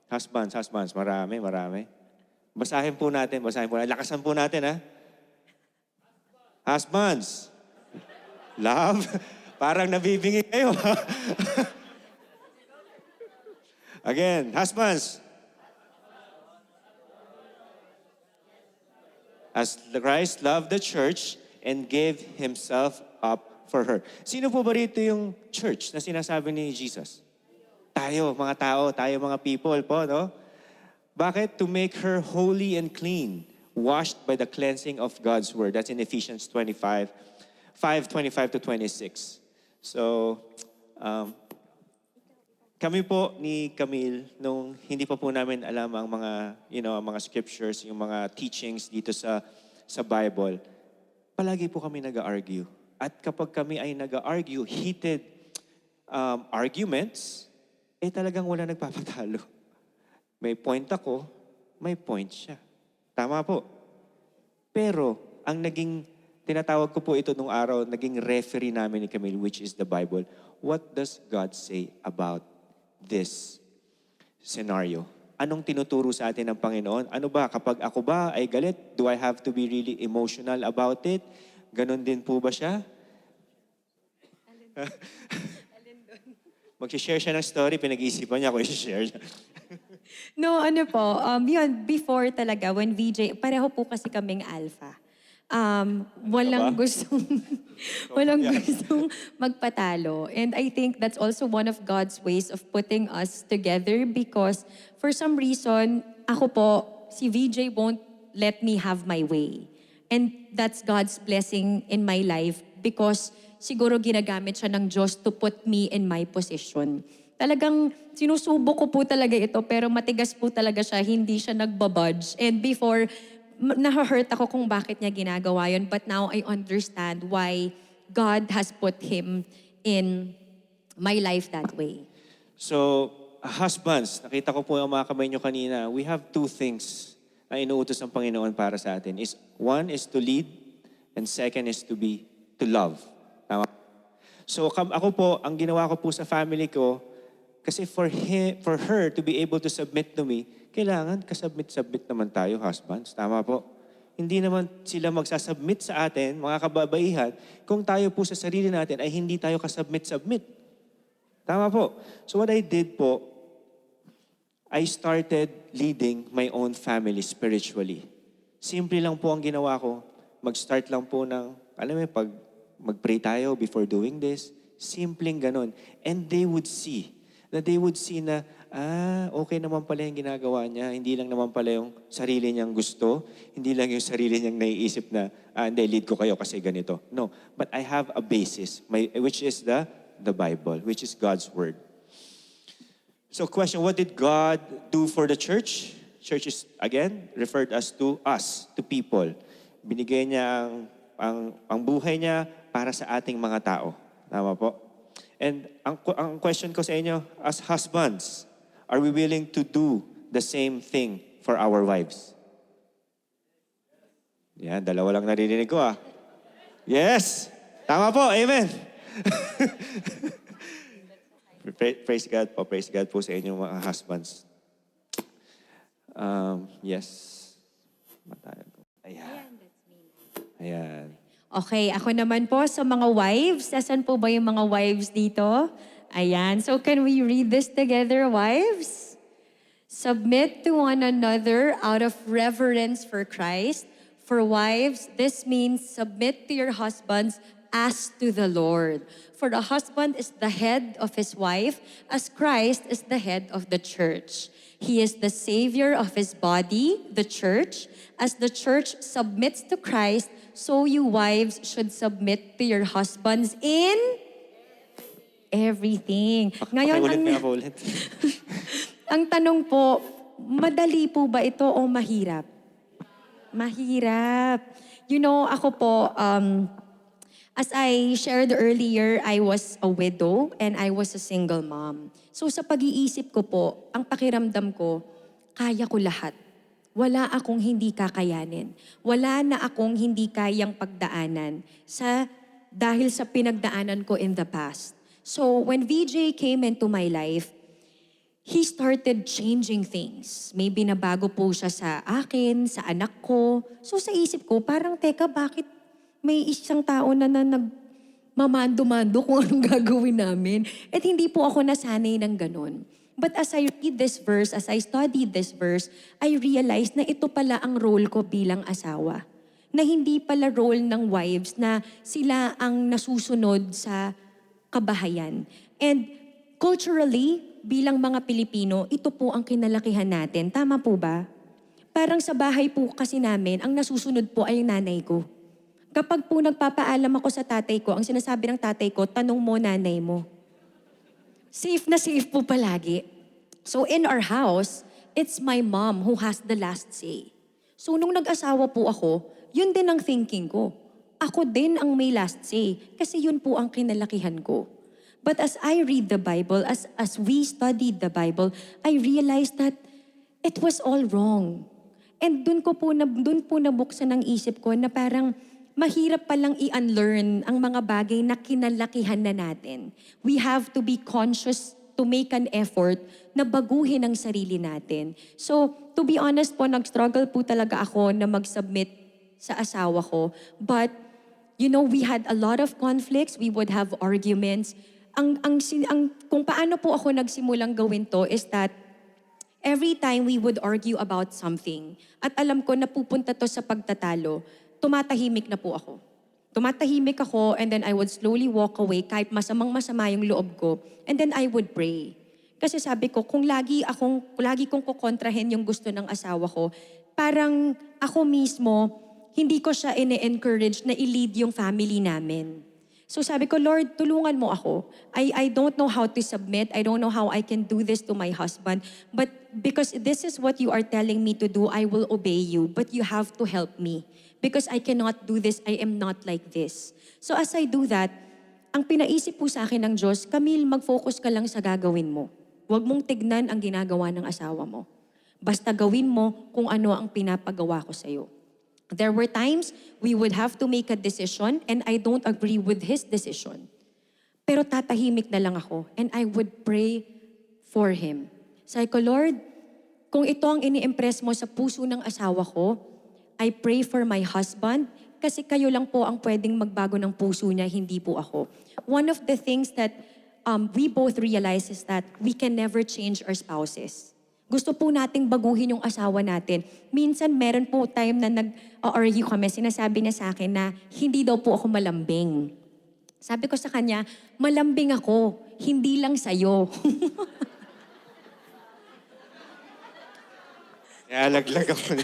Husbands. Marami. Basahin po natin. Lakasan po natin, ha? Husbands. Love. Parang nabibingi kayo. Again, husbands. As Christ loved the church and gave Himself up for her. Sino po ba rito yung church na sinasabi ni Jesus? Tayo, mga tao, tayo mga people po, no? Bakit? To make her holy and clean, washed by the cleansing of God's word. That's in Ephesians 5:25-26. So, kami po ni Camille, nung hindi pa po namin alam ang mga, ang mga scriptures, yung mga teachings dito sa Bible, palagi po kami nag-argue. At kapag kami ay nag-argue, heated arguments, talagang wala nagpapatalo. May point ako, may point siya. Tama po. Pero, ang naging, tinatawag ko po ito nung araw, naging referee namin ni Camille, which is the Bible. What does God say about this scenario? Anong tinuturo sa atin ng Panginoon? Ano ba, kapag ako ba ay galit, do I have to be really emotional about it? Ganon din po ba siya? Mag-share siya ng story, pinag-iisipan niya kung i-share niya. No, yun, before talaga, when VJ, pareho po kasi kaming alpha. Walang gustong magpatalo. And I think that's also one of God's ways of putting us together because for some reason, ako po, si VJ won't let me have my way. And that's God's blessing in my life because siguro ginagamit siya ng Diyos to put me in my position. Talagang sinusubok ko po talaga ito pero matigas po talaga siya, hindi siya nagbabudge. And before, na-hurt ako kung bakit niya ginagawa yun. But now I understand why God has put him in my life that way. So, husbands, nakita ko po ang mga kamay nyo kanina, we have two things na inuutos ng Panginoon para sa atin. One is to lead, and second is to love. Tama? So, ako po, ang ginawa ko po sa family ko, kasi for her to be able to submit to me, kailangan kasubmit-submit naman tayo, husbands. Tama po. Hindi naman sila magsasubmit sa atin, mga kababaihan, kung tayo po sa sarili natin ay hindi tayo kasubmit-submit. Tama po. So what I did po, I started leading my own family spiritually. Simple lang po ang ginawa ko. Mag-start lang po ng, alam mo, pag mag-pray tayo before doing this, simpleng ganun. And they would see na, okay naman pala yung ginagawa niya. Hindi lang naman pala yung sarili niyang gusto. Hindi lang yung sarili niyang naiisip na, hindi, lead ko kayo kasi ganito. No, but I have a basis, which is the Bible, which is God's Word. So question, what did God do for the church? Church is, again, referred as to people. Binigay niya ang buhay niya para sa ating mga tao. Tama po? And ang question ko sa inyo, as husbands, are we willing to do the same thing for our wives? Yan, dalawa lang naririnig ko Yes! Tama po, amen! Praise God po. Praise God po sa inyong mga husbands. Yes. Matayan ko. Ayan. Ayan. Okay, ako naman po sa mga wives. Asan po ba yung mga wives dito? Ayan. So can we read this together, wives? Submit to one another out of reverence for Christ. For wives, this means submit to your husbands as to the Lord. For the husband is the head of his wife, as Christ is the head of the church. He is the Savior of his body, the church. As the church submits to Christ, so you wives should submit to your husbands in everything. Ngayon, Pakiulit nga po ulit. ang tanong po, madali po ba ito o mahirap? Mahirap. You know, ako po, as I shared earlier, I was a widow and I was a single mom. So sa pag-iisip ko po, ang pakiramdam ko, kaya ko lahat. Wala akong hindi kakayanin. Wala na akong hindi kayang pagdaanan dahil sa pinagdaanan ko in the past. So when VJ came into my life, he started changing things. Maybe nabago po siya sa akin, sa anak ko. So sa isip ko, parang teka, bakit may isang tao na nagmamando-mando kung anong gagawin namin? At hindi po ako nasanay ng ganun. But as I read this verse, as I studied this verse, I realized na ito pala ang role ko bilang asawa. Na hindi pala role ng wives na sila ang nasusunod sa kabahayan. And culturally, bilang mga Pilipino, ito po ang kinalakihan natin. Tama po ba? Parang sa bahay po kasi namin, ang nasusunod po ay nanay ko. Kapag po nagpapaalam ako sa tatay ko, ang sinasabi ng tatay ko, tanong mo nanay mo. Safe na safe po palagi. So in our house, it's my mom who has the last say. So nung nag-asawa po ako, yun din ang thinking ko. Ako din ang may last say kasi yun po ang kinalakihan ko. But as I read the Bible, as we studied the Bible, I realized that it was all wrong. And dun po nabuksan ang isip ko na parang mahirap palang i-unlearn ang mga bagay na kinalakihan na natin. We have to be conscious to make an effort na baguhin ang sarili natin. So, to be honest po, nag-struggle po talaga ako na mag-submit sa asawa ko. But, you know, we had a lot of conflicts. We would have arguments. Kung paano po ako nagsimulang gawin to is that every time we would argue about something, at alam ko na pupunta to sa pagtatalo, tumatahimik na po ako. Tumatahimik ako and then I would slowly walk away kahit masamang-masama yung loob ko. And then I would pray. Kasi sabi ko, kung lagi kong kukontrahin yung gusto ng asawa ko, parang ako mismo, hindi ko siya ine-encourage na i-lead yung family namin. So sabi ko, Lord, tulungan mo ako. I don't know how to submit. I don't know how I can do this to my husband. But because this is what you are telling me to do, I will obey you. But you have to help me. Because I cannot do this, I am not like this. So as I do that, ang pinaisip po sa akin ng Diyos, Camille, mag-focus ka lang sa gagawin mo. Huwag mong tignan ang ginagawa ng asawa mo. Basta gawin mo kung ano ang pinapagawa ko sa'yo. There were times we would have to make a decision and I don't agree with his decision. Pero tatahimik na lang ako and I would pray for him. Sabi ko, Lord, kung ito ang ini-impress mo sa puso ng asawa ko, I pray for my husband kasi kayo lang po ang pwedeng magbago ng puso niya, hindi po ako. One of the things that we both realize is that we can never change our spouses. Gusto po nating baguhin yung asawa natin. Minsan meron po time na nag-argue kami, sinasabi niya sa akin na hindi daw po ako malambing. Sabi ko sa kanya, malambing ako, hindi lang sa'yo. Alaglag ako.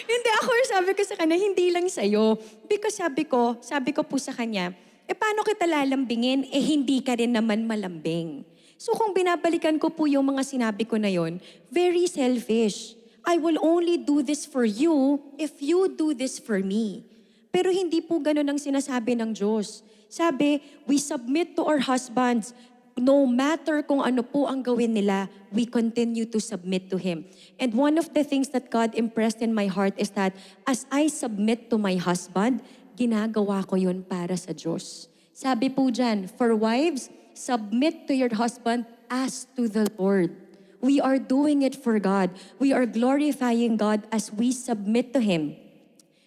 Hindi ako, sabi ko sa kanya, hindi lang sa'yo. Because sabi ko po sa kanya, paano kita lalambingin? Hindi ka rin naman malambing. So kung binabalikan ko po yung mga sinabi ko na yon, very selfish. I will only do this for you if you do this for me. Pero hindi po ganun ang sinasabi ng Diyos. Sabi, we submit to our husbands. No matter kung ano po ang gawin nila, we continue to submit to Him. And one of the things that God impressed in my heart is that as I submit to my husband, ginagawa ko yun para sa Diyos. Sabi po dyan, for wives, submit to your husband as to the Lord. We are doing it for God. We are glorifying God as we submit to Him.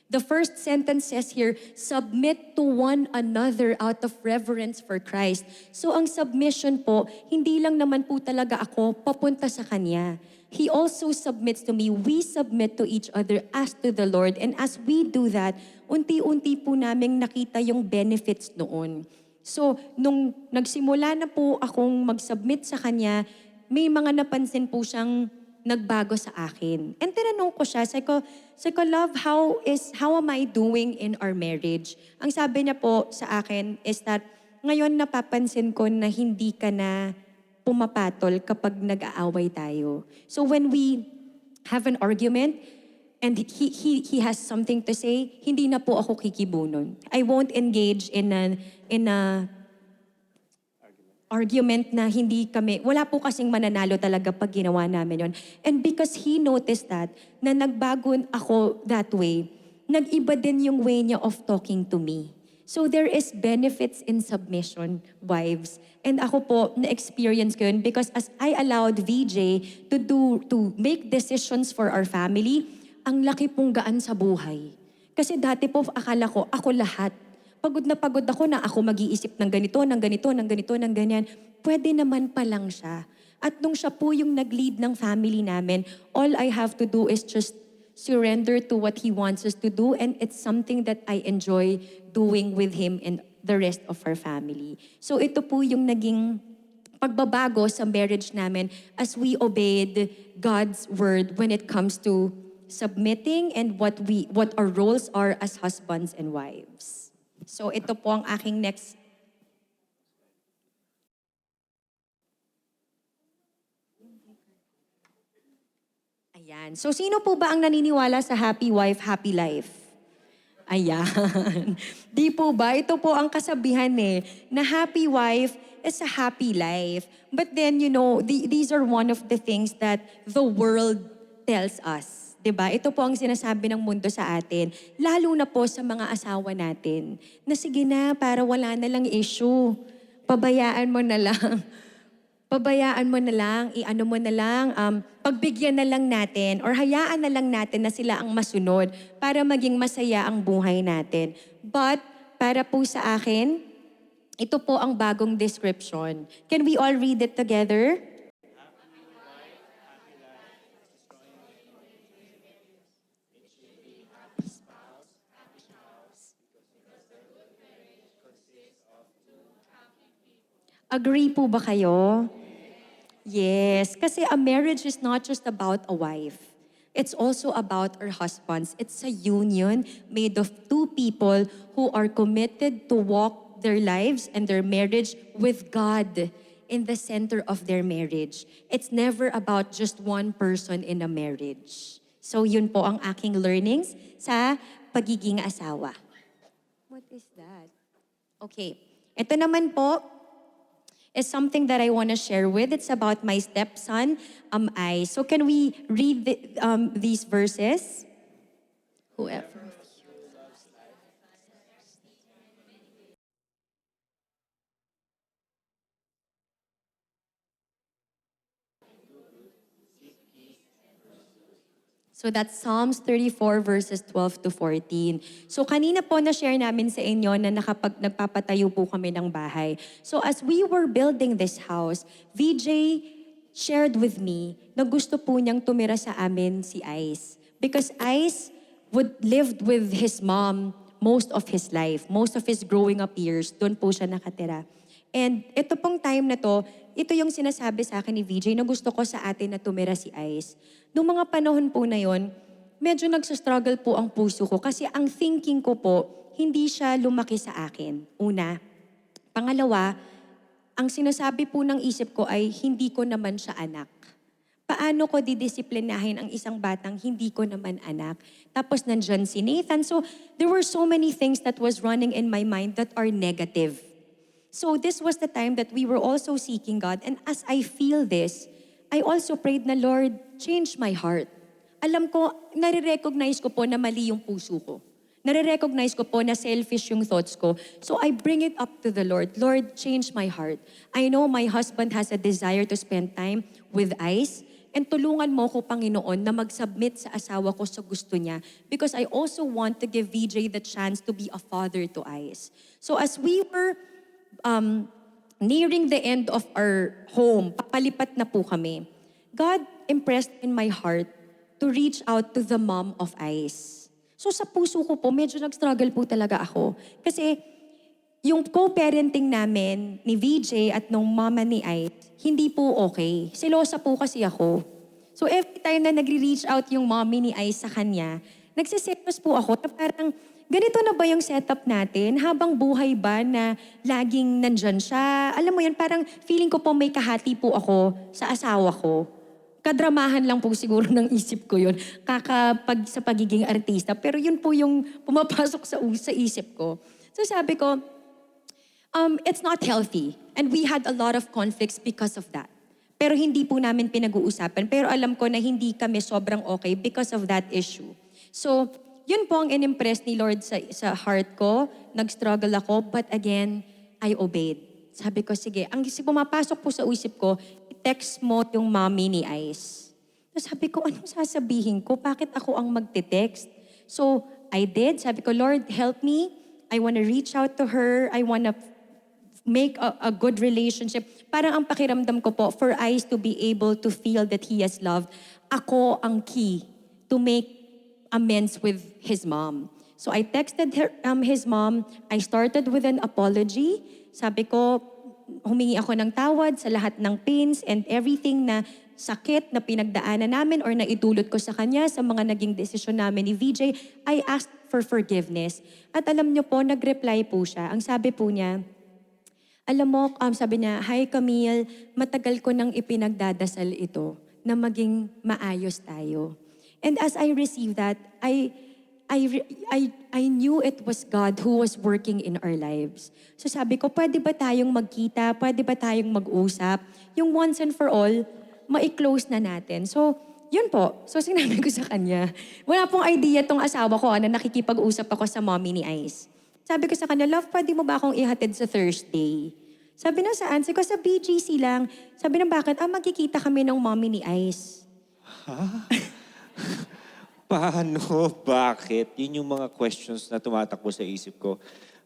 The first sentence says here, submit to one another out of reverence for Christ. So ang submission po, hindi lang naman po talaga ako papunta sa Kanya. He also submits to me. We submit to each other as to the Lord. And as we do that, unti-unti po naming nakita yung benefits noon. So, nung nagsimula na po akong mag-submit sa Kanya, may mga napansin po siyang nagbago sa akin. And tinanong ko siya, sabi ko, love, how am I doing in our marriage? Ang sabi niya po sa akin is that, ngayon napapansin ko na hindi ka na pumapatol kapag nag-aaway tayo. So when we have an argument, and he has something to say, hindi na po ako kikibunon. I won't engage in a argument na hindi kami, wala po kasing mananalo talaga pag ginawa namin yon. And because he noticed that, na nagbago ako that way, nag-iba din yung way niya of talking to me. So there is benefits in submission, wives. And ako po, na-experience ko yun because as I allowed VJ to make decisions for our family, ang laki pong gaan sa buhay. Kasi dati po, akala ko, ako lahat. Pagod na pagod ako na ako mag-iisip ng ganito, ng ganito, ng ganito, ng ganyan. Pwede naman pa lang siya. At nung siya po yung nag-lead ng family namin, all I have to do is just surrender to what He wants us to do, and it's something that I enjoy doing with Him and the rest of our family. So ito po yung naging pagbabago sa marriage namin as we obeyed God's word when it comes to submitting and what our roles are as husbands and wives. So ito po ang aking next. Ayan. So sino po ba ang naniniwala sa happy wife, happy life? Ayan. Di po ba? Ito po ang kasabihan na happy wife is a happy life. But then, these are one of the things that the world tells us. Diba? Ito po ang sinasabi ng mundo sa atin. Lalo na po sa mga asawa natin. Na sige na, para wala na lang issue. Pabayaan mo na lang. Pabayaan mo na lang, i-ano mo na lang, pagbigyan na lang natin or hayaan na lang natin na sila ang masunod para maging masaya ang buhay natin. But, para po sa akin, ito po ang bagong description. Can we all read it together? Agree po ba kayo? Yes, kasi a marriage is not just about a wife. It's also about our husbands. It's a union made of two people who are committed to walk their lives and their marriage with God in the center of their marriage. It's never about just one person in a marriage. So yun po ang aking learnings sa pagiging asawa. What is that? Okay, ito naman po, is something that I want to share with. It's about my stepson, I. So can we read these verses? Whoever. So that's Psalms 34 verses 12 to 14. So kanina po na-share namin sa inyo na nagpapatayo po kami ng bahay. So as we were building this house, VJ shared with me na gusto po niyang tumira sa amin si Ice. Because Ice lived with his mom most of his life, most of his growing up years, doon po siya nakatira. And ito pong time na to, ito yung sinasabi sa akin ni VJ na gusto ko sa atin na tumira si Ice. Noong mga panahon po na yon, medyo nagsastruggle po ang puso ko kasi ang thinking ko po, hindi siya lumaki sa akin. Una. Pangalawa, ang sinasabi po ng isip ko ay hindi ko naman siya anak. Paano ko didisiplinahin ang isang batang hindi ko naman anak? Tapos nandyan si Nathan. So there were so many things that was running in my mind that are negative. So this was the time that we were also seeking God. And as I feel this, I also prayed na, Lord, change my heart. Alam ko, nare-recognize ko po na mali yung puso ko. Nare-recognize ko po na selfish yung thoughts ko. So I bring it up to the Lord. Lord, change my heart. I know my husband has a desire to spend time with Ice. And tulungan mo ko, Panginoon, na mag-submit sa asawa ko sa gusto niya. Because I also want to give VJ the chance to be a father to Ice. So as we were nearing the end of our home, papalipat na po kami, God impressed in my heart to reach out to the mom of Ice. So sa puso ko po, medyo nag-struggle po talaga ako. Kasi yung co-parenting namin ni VJ at nung mama ni Ice, hindi po okay. Selosa po kasi ako. So every time na nagre-reach out yung mommy ni Ice sa kanya, nagsiselos po ako na parang, ganito na ba yung setup natin? Habang buhay ba na laging nandyan siya? Alam mo yan, parang feeling ko po may kahati po ako sa asawa ko. Kadramahan lang po siguro ng isip ko yun, kakapag sa pagiging artista. Pero yun po yung pumapasok sa isip ko. So sabi ko, it's not healthy. And we had a lot of conflicts because of that. Pero hindi po namin pinag-uusapan. Pero alam ko na hindi kami sobrang okay because of that issue. So, yun po ang in-impress ni Lord sa heart ko. Nag-struggle ako, but again, I obeyed. Sabi ko, sige, ang pumapasok po sa isip ko, text mo yung mommy ni Ice. So sabi ko, anong sasabihin ko? Bakit ako ang magte-text? So I did. Sabi ko, Lord, help me. I want to reach out to her. I want to make a good relationship. Parang ang pakiramdam ko po, for Ice to be able to feel that he has love, ako ang key to make amends with his mom. So I texted his mom. I started with an apology. Sabi ko, humingi ako ng tawad sa lahat ng pains and everything na sakit na pinagdaanan namin or na idulot ko sa kanya sa mga naging desisyon namin ni VJ. I asked for forgiveness. At alam niyo po, nag-reply po siya. Ang sabi po niya, alam mo, sabi niya, Hi Camille, matagal ko nang ipinagdadasal ito na maging maayos tayo. And as I received that, I knew it was God who was working in our lives. So sabi ko, pwede ba tayong magkita? Pwede ba tayong mag-usap? Yung once and for all, ma-close na natin. So, yun po. So sinabi ko sa kanya, wala pong idea tong asawa ko na nakikipag-usap ako sa mommy ni Ice. Sabi ko sa kanya, love, pwede mo ba akong ihatid sa Thursday? Sabi na saan? Sabi ko, sa BGC lang. Sabi na bakit? Magkikita kami ng mommy ni Ice. Paano? Bakit? Yun yung mga questions na tumatakbo sa isip ko.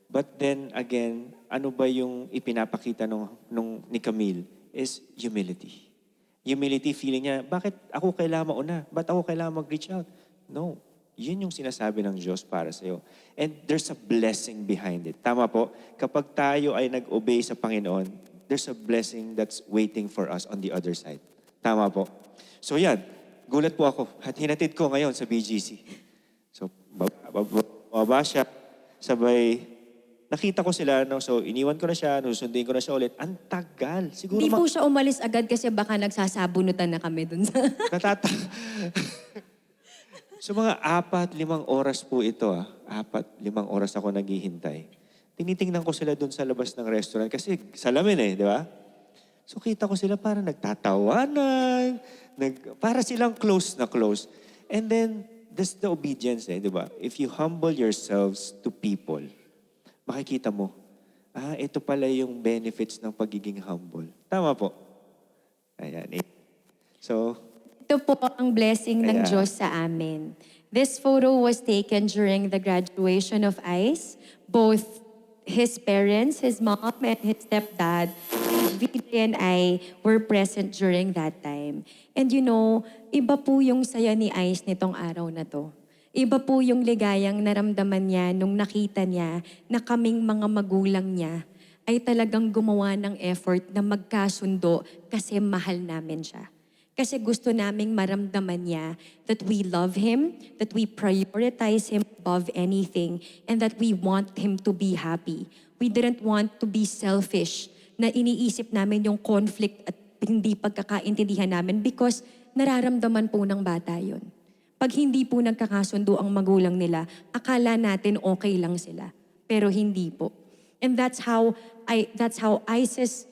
But then again, ano ba yung ipinapakita ni Camille is humility. Humility, feeling niya, bakit ako kailangan mauna? Ba't ako kailangan mag-reach out? No. Yun yung sinasabi ng Diyos para sa'yo. And there's a blessing behind it. Tama po? Kapag tayo ay nag-obey sa Panginoon, there's a blessing that's waiting for us on the other side. Tama po? So yan. Gulat po ako at hinatid ko ngayon sa BGC. So, bababa siya. Sabay, nakita ko sila. No? So, iniwan ko na siya. Susundin ko na siya ulit. Ang tagal. Siguro Hindi po siya umalis agad kasi baka nagsasabunutan na kami dun sa... So, mga 4-5 oras po ito. 4-5 oras ako naghihintay. Tinitingnan ko sila dun sa labas ng restaurant kasi salamin di ba? So kita ko sila parang nagtatawanan, para silang close na close. And then, that's the obedience di ba? If you humble yourselves to people, makikita mo, ito pala yung benefits ng pagiging humble. Tama po? Ayan. So, ito po ang blessing ng Ayan. Diyos sa amin. This photo was taken during the graduation of Ice. Both his parents, his mom and his stepdad, VJ and I were present during that time. And you know, iba po yung saya ni Ice nitong araw na to. Iba po yung ligayang naramdaman niya nung nakita niya na kaming mga magulang niya ay talagang gumawa ng effort na magkasundo kasi mahal namin siya. Kasi gusto naming maramdaman niya that we love him, that we prioritize him above anything, and that we want him to be happy. We didn't want to be selfish na iniisip namin yung conflict at hindi pagkakaintindihan namin because nararamdaman po ng bata yun. Pag hindi po nagkakasundo ang magulang nila, akala natin okay lang sila. Pero hindi po. And that's how ISIS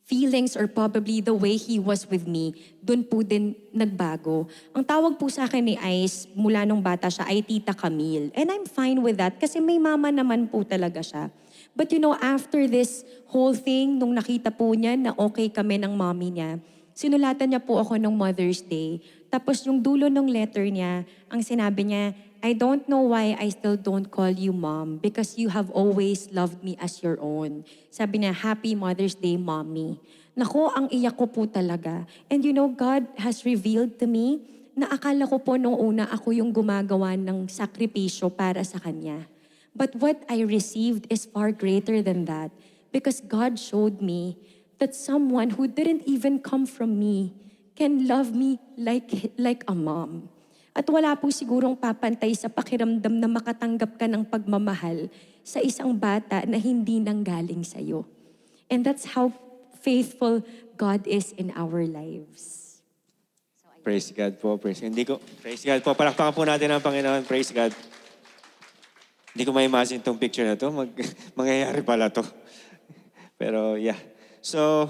feelings or probably the way he was with me, dun po din nagbago. Ang tawag po sa akin ni Ice, mula nung bata siya, ay Tita Camille. And I'm fine with that kasi may mama naman po talaga siya. But you know, after this whole thing, nung nakita po niya na okay kami ng mommy niya, sinulatan niya po ako nung Mother's Day. Tapos yung dulo ng letter niya, ang sinabi niya, I don't know why I still don't call you mom because you have always loved me as your own. Sabi niya, Happy Mother's Day, Mommy. Nako, ang iyak ko po talaga. And you know, God has revealed to me na akala ko po nung una ako yung gumagawa ng sakripisyo para sa Kanya. But what I received is far greater than that because God showed me that someone who didn't even come from me can love me like a mom. At wala po sigurong papantay sa pakiramdam na makatanggap ka ng pagmamahal sa isang bata na hindi nanggaling sa'yo. And that's how faithful God is in our lives. Praise God po. Praise God po. Palakpakan po natin ang Panginoon. Praise God. Hindi ko ma-imagine itong picture na to. Mangyayari pala to. Pero yeah. So,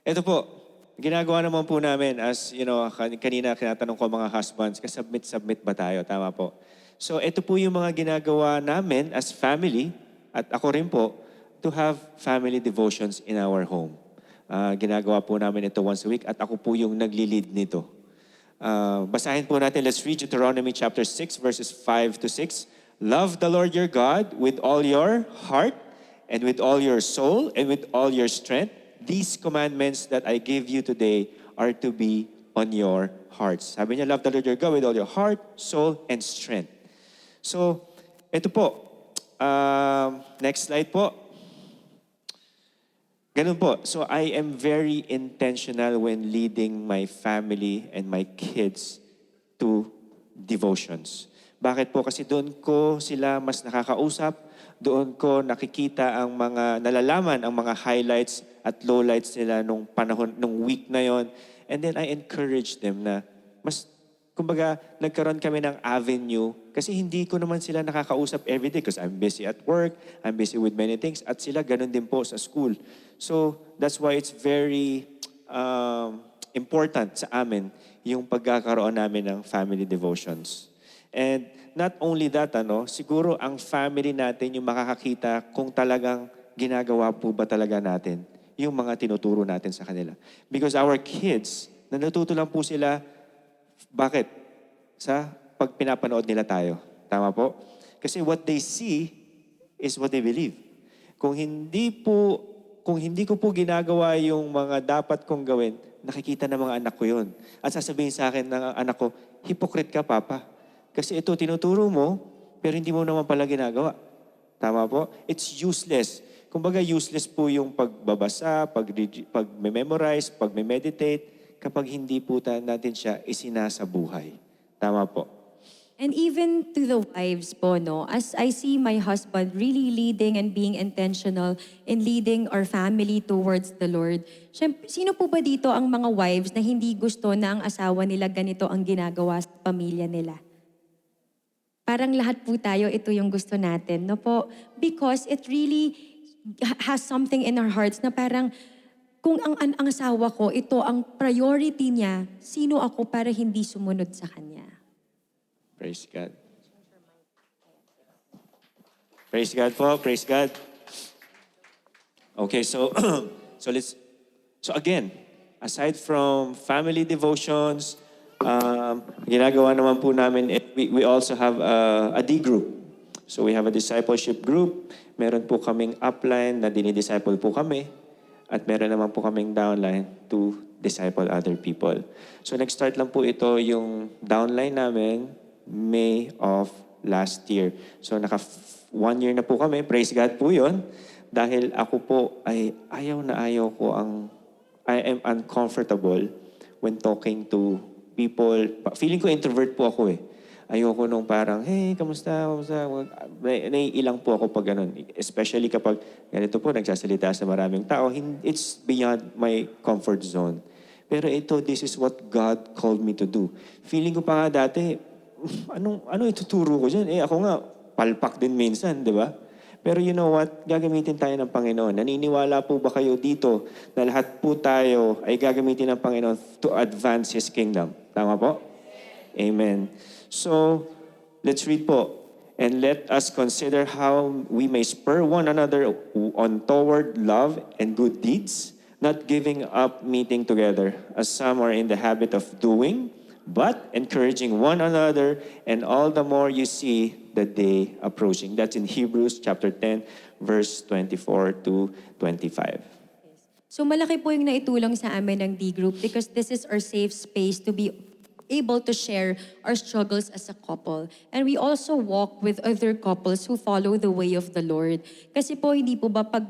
ito po. Ginagawa naman po namin as, you know, kanina kinatanong ko mga husbands, submit ba tayo? Tama po. So, ito po yung mga ginagawa namin as family, at ako rin po, to have family devotions in our home. Ginagawa po namin ito once a week, at ako po yung nagli-lead nito. Basahin po natin, let's read Deuteronomy chapter 6, verses 5 to 6. Love the Lord your God with all your heart, and with all your soul, and with all your strength. These commandments that I give you today are to be on your hearts. Sabi niya, love the Lord your God with all your heart, soul, and strength. So, ito po. Next slide po. Ganun po. So, I am very intentional when leading my family and my kids to devotions. Bakit po? Kasi doon ko sila mas nakakausap, doon ko nakikita ang mga, nalalaman ang mga highlights at lowlights nila nung panahon, nung week na yon. And then I encourage them na mas, kumbaga, nagkaroon kami ng avenue kasi hindi ko naman sila nakakausap everyday because I'm busy at work, I'm busy with many things, at sila ganun din po sa school. So, that's why it's very important sa amin yung pagkakaroon namin ng family devotions. And not only that, siguro ang family natin yung makakakita kung talagang ginagawa po ba talaga natin yung mga tinuturo natin sa kanila. Because our kids, natuto lang po sila, bakit? Sa pag pinapanood nila tayo. Tama po? Kasi what they see is what they believe. Kung hindi ko po ginagawa yung mga dapat kong gawin, nakikita ng mga anak ko yun. At sasabihin sa akin ng anak ko, hypocrite ka, Papa. Kasi ito, tinuturo mo, pero hindi mo naman pala ginagawa. Tama po? It's useless. Kumbaga, useless po yung pagbabasa, pag-memorize, pag-meditate, kapag hindi po natin siya isinasabuhay. Tama po? And even to the wives po, no, as I see my husband really leading and being intentional in leading our family towards the Lord, syempre, sino po ba dito ang mga wives na hindi gusto na ang asawa nila ganito ang ginagawa sa pamilya nila? Parang lahat po tayo, ito yung gusto natin, no po? Because it really has something in our hearts na parang kung ang asawa ko, ito ang priority niya, sino ako para hindi sumunod sa kanya? Praise God. Praise God po. Praise God. Okay, so so again, aside from family devotions, ginagawa naman po namin, we also have a D group. So we have a discipleship group. Meron po kaming upline na dinidisciple po kami. At meron naman po kaming downline to disciple other people. So nag-start lang po ito yung downline namin May of last year. So 1 year na po kami. Praise God po yun. Dahil ako po ay ayaw ko I am uncomfortable when talking to people. Feeling ko introvert po ako eh. Ayoko nung parang, hey, kamusta? Naiilang po ako pag ganun. Especially kapag ganito po, nagsasalita sa maraming tao. It's beyond my comfort zone. Pero ito, this is what God called me to do. Feeling ko pa nga dati, ano ituturo ko dyan? Ako nga, palpak din minsan, di ba? Pero you know what? Gagamitin tayo ng Panginoon. Naniniwala po ba kayo dito na lahat po tayo ay gagamitin ng Panginoon to advance His kingdom? Tama po? Amen. So, let's read po. And let us consider how we may spur one another on toward love and good deeds, not giving up meeting together, as some are in the habit of doing, but encouraging one another, and all the more you see the day approaching. That's in Hebrews chapter 10, verse 24 to 25. So malaki po yung naitulong sa amin ng D-Group because this is our safe space to be able to share our struggles as a couple. And we also walk with other couples who follow the way of the Lord. Kasi po hindi po ba pag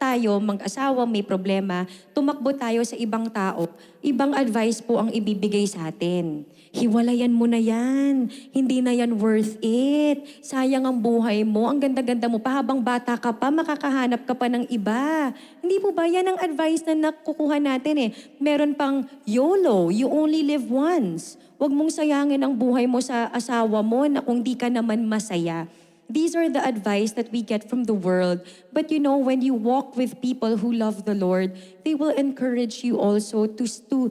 tayo, mag-asawa, may problema, tumakbo tayo sa ibang tao, ibang advice po ang ibibigay sa atin. Hiwalayan mo na yan. Hindi na yan worth it. Sayang ang buhay mo. Ang ganda-ganda mo pa. Habang bata ka pa, makakahanap ka pa ng iba. Hindi po ba yan ang advice na nakukuha natin eh. Meron pang YOLO, you only live once. Huwag mong sayangin ang buhay mo sa asawa mo na kung di ka naman masaya. These are the advice that we get from the world. But you know, when you walk with people who love the Lord, they will encourage you also to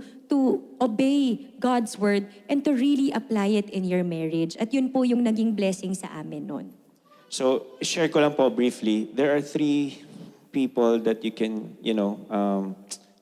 obey God's word and to really apply it in your marriage. At yun po yung naging blessing sa amin nun. So, share ko lang po briefly. There are 3 people that you can,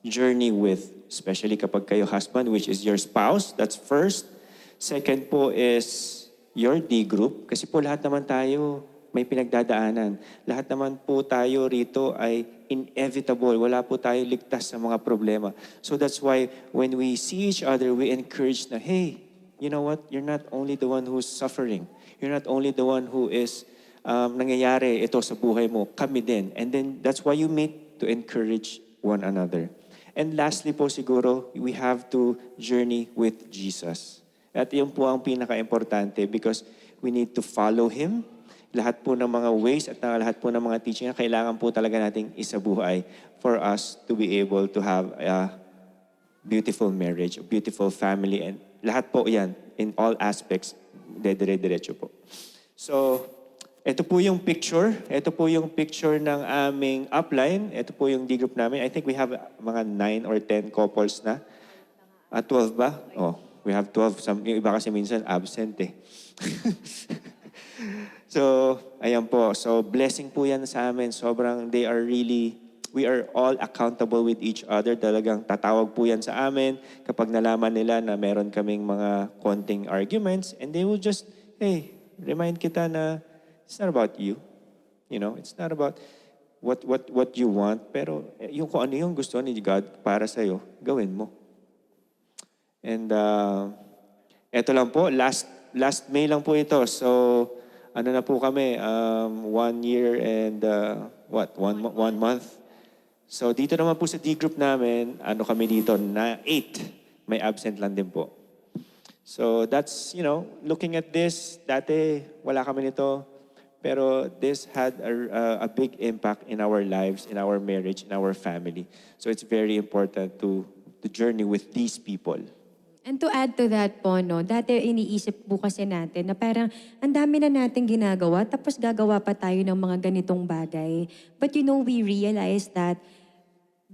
journey with, especially kapag kayo husband, which is your spouse. That's first. Second po is your D-group, kasi po lahat naman tayo may pinagdadaanan. Lahat naman po tayo rito ay inevitable. Wala po tayo ligtas sa mga problema. So that's why when we see each other, we encourage na, hey, you know what? You're not only the one who's suffering. You're not only the one who is nangyayari ito sa buhay mo. Kami din. And then that's why you meet to encourage one another. And lastly po siguro, we have to journey with Jesus. At yun po ang pinaka-importante because we need to follow Him. Lahat po ng mga ways at lahat po ng mga teaching kailangan po talaga nating isabuhay for us to be able to have a beautiful marriage, a beautiful family, and lahat po yan, in all aspects, dire-diretso po. So, ito po yung picture. Ito po yung picture ng aming upline. Ito po yung D-group namin. I think we have mga 9 or 10 couples na. 12 ba? Oh. We have 12. Yung iba kasi minsan absent eh. So, ayan po. So, blessing po yan sa amin. Sobrang, we are all accountable with each other. Talagang tatawag po yan sa amin kapag nalaman nila na meron kaming mga konting arguments. And they will just, hey, remind kita na it's not about you. You know, it's not about what you want. Pero yung kung ano yung gusto ni God para sa'yo, gawin mo. And eto lang po, last May lang po ito. So, ano na po kami, 1 year and 1 month. So, dito naman po sa D-group namin, ano kami dito, na 8. May absent lang din po. So, that's, looking at this, dati wala kami nito. Pero this had a big impact in our lives, in our marriage, in our family. So, it's very important to journey with these people. And to add to that po, no, dati iniisip po kasi natin na parang ang dami na natin ginagawa tapos gagawa pa tayo ng mga ganitong bagay. But we realize that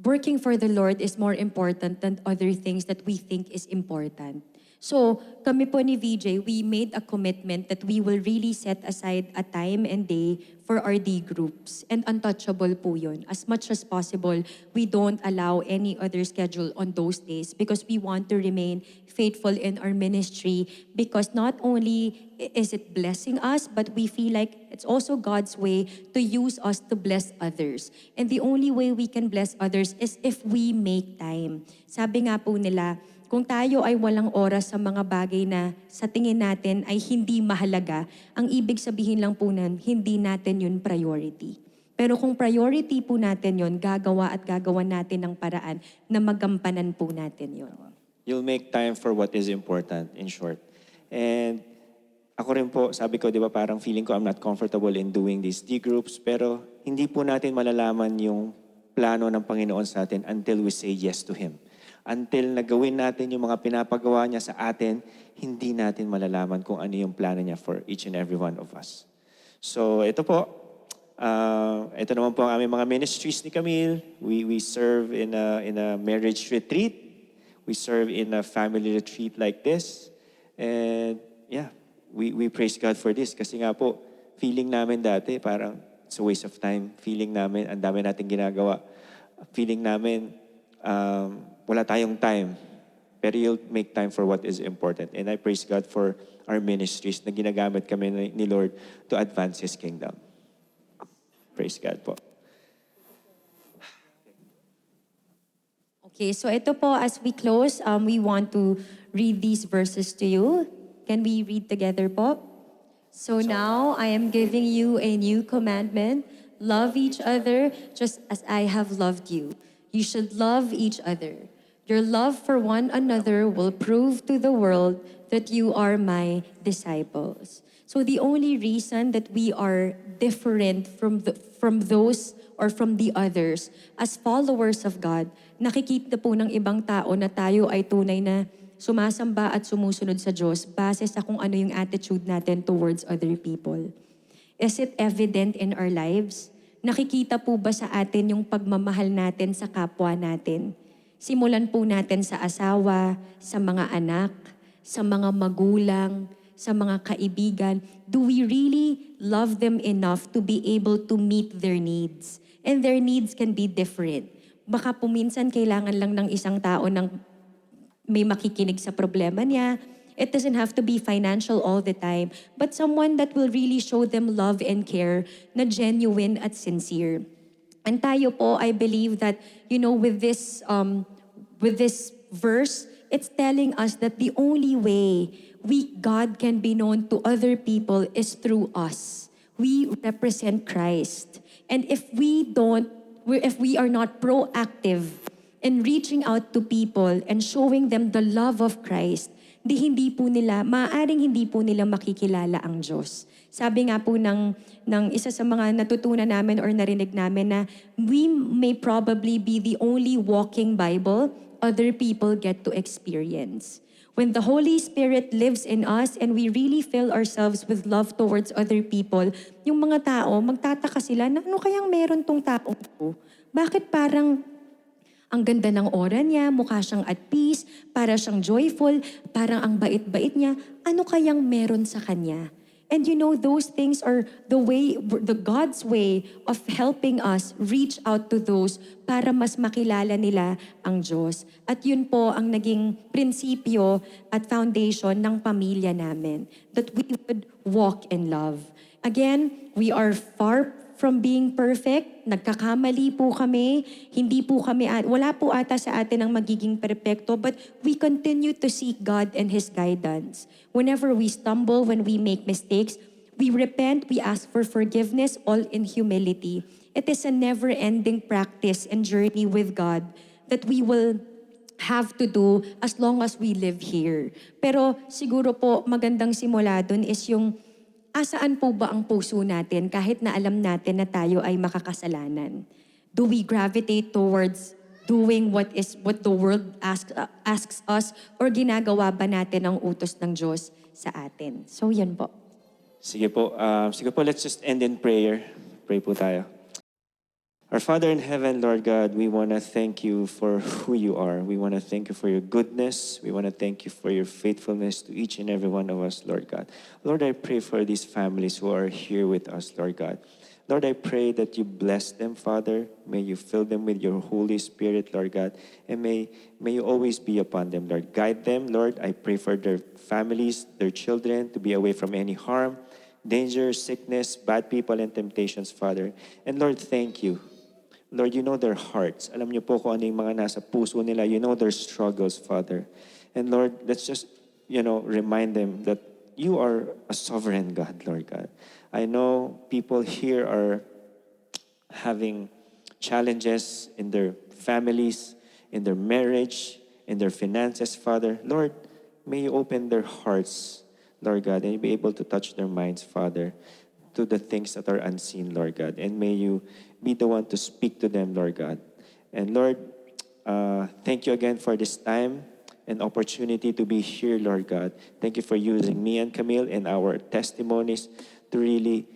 working for the Lord is more important than other things that we think is important. So, kami po ni VJ, we made a commitment that we will really set aside a time and day for our D groups. And untouchable po yun. As much as possible, we don't allow any other schedule on those days because we want to remain faithful in our ministry because not only is it blessing us, but we feel like it's also God's way to use us to bless others. And the only way we can bless others is if we make time. Sabi nga po nila, kung tayo ay walang oras sa mga bagay na sa tingin natin ay hindi mahalaga, ang ibig sabihin lang po nun, hindi natin yun priority. Pero kung priority po natin yun, gagawa natin ng paraan na magampanan po natin yun. You'll make time for what is important, in short. And ako rin po, sabi ko, di ba, parang feeling ko I'm not comfortable in doing these D groups, pero hindi po natin malalaman yung plano ng Panginoon sa atin until we say yes to Him. Until nagawin natin yung mga pinapagawa niya sa atin, hindi natin malalaman kung ano yung plano niya for each and every one of us. So ito po, Ito naman po ang aming mga ministries ni Camille. We serve in a marriage retreat. We serve in a family retreat like this. And yeah, we praise God for this. Kasi nga po, feeling namin dati parang it's a waste of time. Feeling namin, ang dami natin ginagawa. Feeling namin, wala tayong time. Pero you'll make time for what is important. And I praise God for our ministries na ginagamit kami ni Lord to advance His kingdom. Praise God po. Okay, so ito po, as we close, we want to read these verses to you. Can we read together po? So now I am giving you a new commandment. Love each other just as I have loved you. You should love each other. Your love for one another will prove to the world that you are my disciples. So the only reason that we are different from those or from the others as followers of God, nakikita po ng ibang tao na tayo ay tunay na sumasamba at sumusunod sa Diyos base sa kung ano yung attitude natin towards other people. Is it evident in our lives? Nakikita po ba sa atin yung pagmamahal natin sa kapwa natin? Simulan po natin sa asawa, sa mga anak, sa mga magulang, sa mga kaibigan. Do we really love them enough to be able to meet their needs? And their needs can be different. Baka po minsan kailangan lang ng isang tao ng may makikinig sa problema niya. It doesn't have to be financial all the time, but someone that will really show them love and care na genuine at sincere. And tayo po, I believe that, with this verse, it's telling us that the only way God can be known to other people is through us. We represent Christ. And if we are not proactive in reaching out to people and showing them the love of Christ, maaaring hindi po nila makikilala ang Diyos. Sabi nga po ng isa sa mga natutunan namin or narinig namin na we may probably be the only walking Bible other people get to experience. When the Holy Spirit lives in us and we really fill ourselves with love towards other people, yung mga tao, magtataka sila na ano kayang meron tong taong ito? Bakit parang ang ganda ng aura niya, mukha siyang at peace, para siyang joyful, parang ang bait-bait niya, ano kayang meron sa kanya? And those things are the God's way of helping us reach out to those para mas makilala nila ang Diyos. At yun po ang naging prinsipyo at foundation ng pamilya namin, that we would walk in love. Again, we are far from being perfect, nagkakamali po kami, wala po ata sa atin ang magiging perpekto, but we continue to seek God and His guidance. Whenever we stumble, when we make mistakes, we repent, we ask for forgiveness, all in humility. It is a never-ending practice and journey with God that we will have to do as long as we live here. Pero siguro po magandang simula dun is yung asaan po ba ang puso natin kahit na alam natin na tayo ay makakasalanan? Do we gravitate towards doing what the world asks us, or ginagawa ba natin ang utos ng Diyos sa atin? So yan po. Sige po, let's just end in prayer. Pray po tayo. Our Father in heaven, Lord God, we want to thank you for who you are. We want to thank you for your goodness. We want to thank you for your faithfulness to each and every one of us, Lord God. Lord, I pray for these families who are here with us, Lord God. Lord, I pray that you bless them, Father. May you fill them with your Holy Spirit, Lord God. And may you always be upon them, Lord. Guide them, Lord. I pray for their families, their children, to be away from any harm, danger, sickness, bad people, and temptations, Father. And Lord, thank you. Lord, you know their hearts. Alam niyo po kung ano yung mga nasa puso nila. You know their struggles, Father. And Lord, let's just, remind them that you are a sovereign God, Lord God. I know people here are having challenges in their families, in their marriage, in their finances, Father. Lord, may you open their hearts, Lord God, and be able to touch their minds, Father, to the things that are unseen, Lord God. And may you be the one to speak to them, Lord God. And Lord, thank you again for this time and opportunity to be here, Lord God. Thank you for using me and Camille and our testimonies to really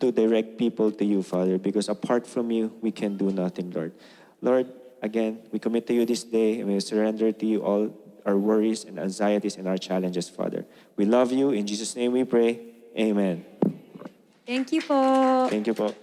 to direct people to you, Father, because apart from you, we can do nothing, Lord. Lord, again, we commit to you this day and we surrender to you all our worries and anxieties and our challenges, Father. We love you. In Jesus' name we pray. Amen. Thank you po. Thank you po.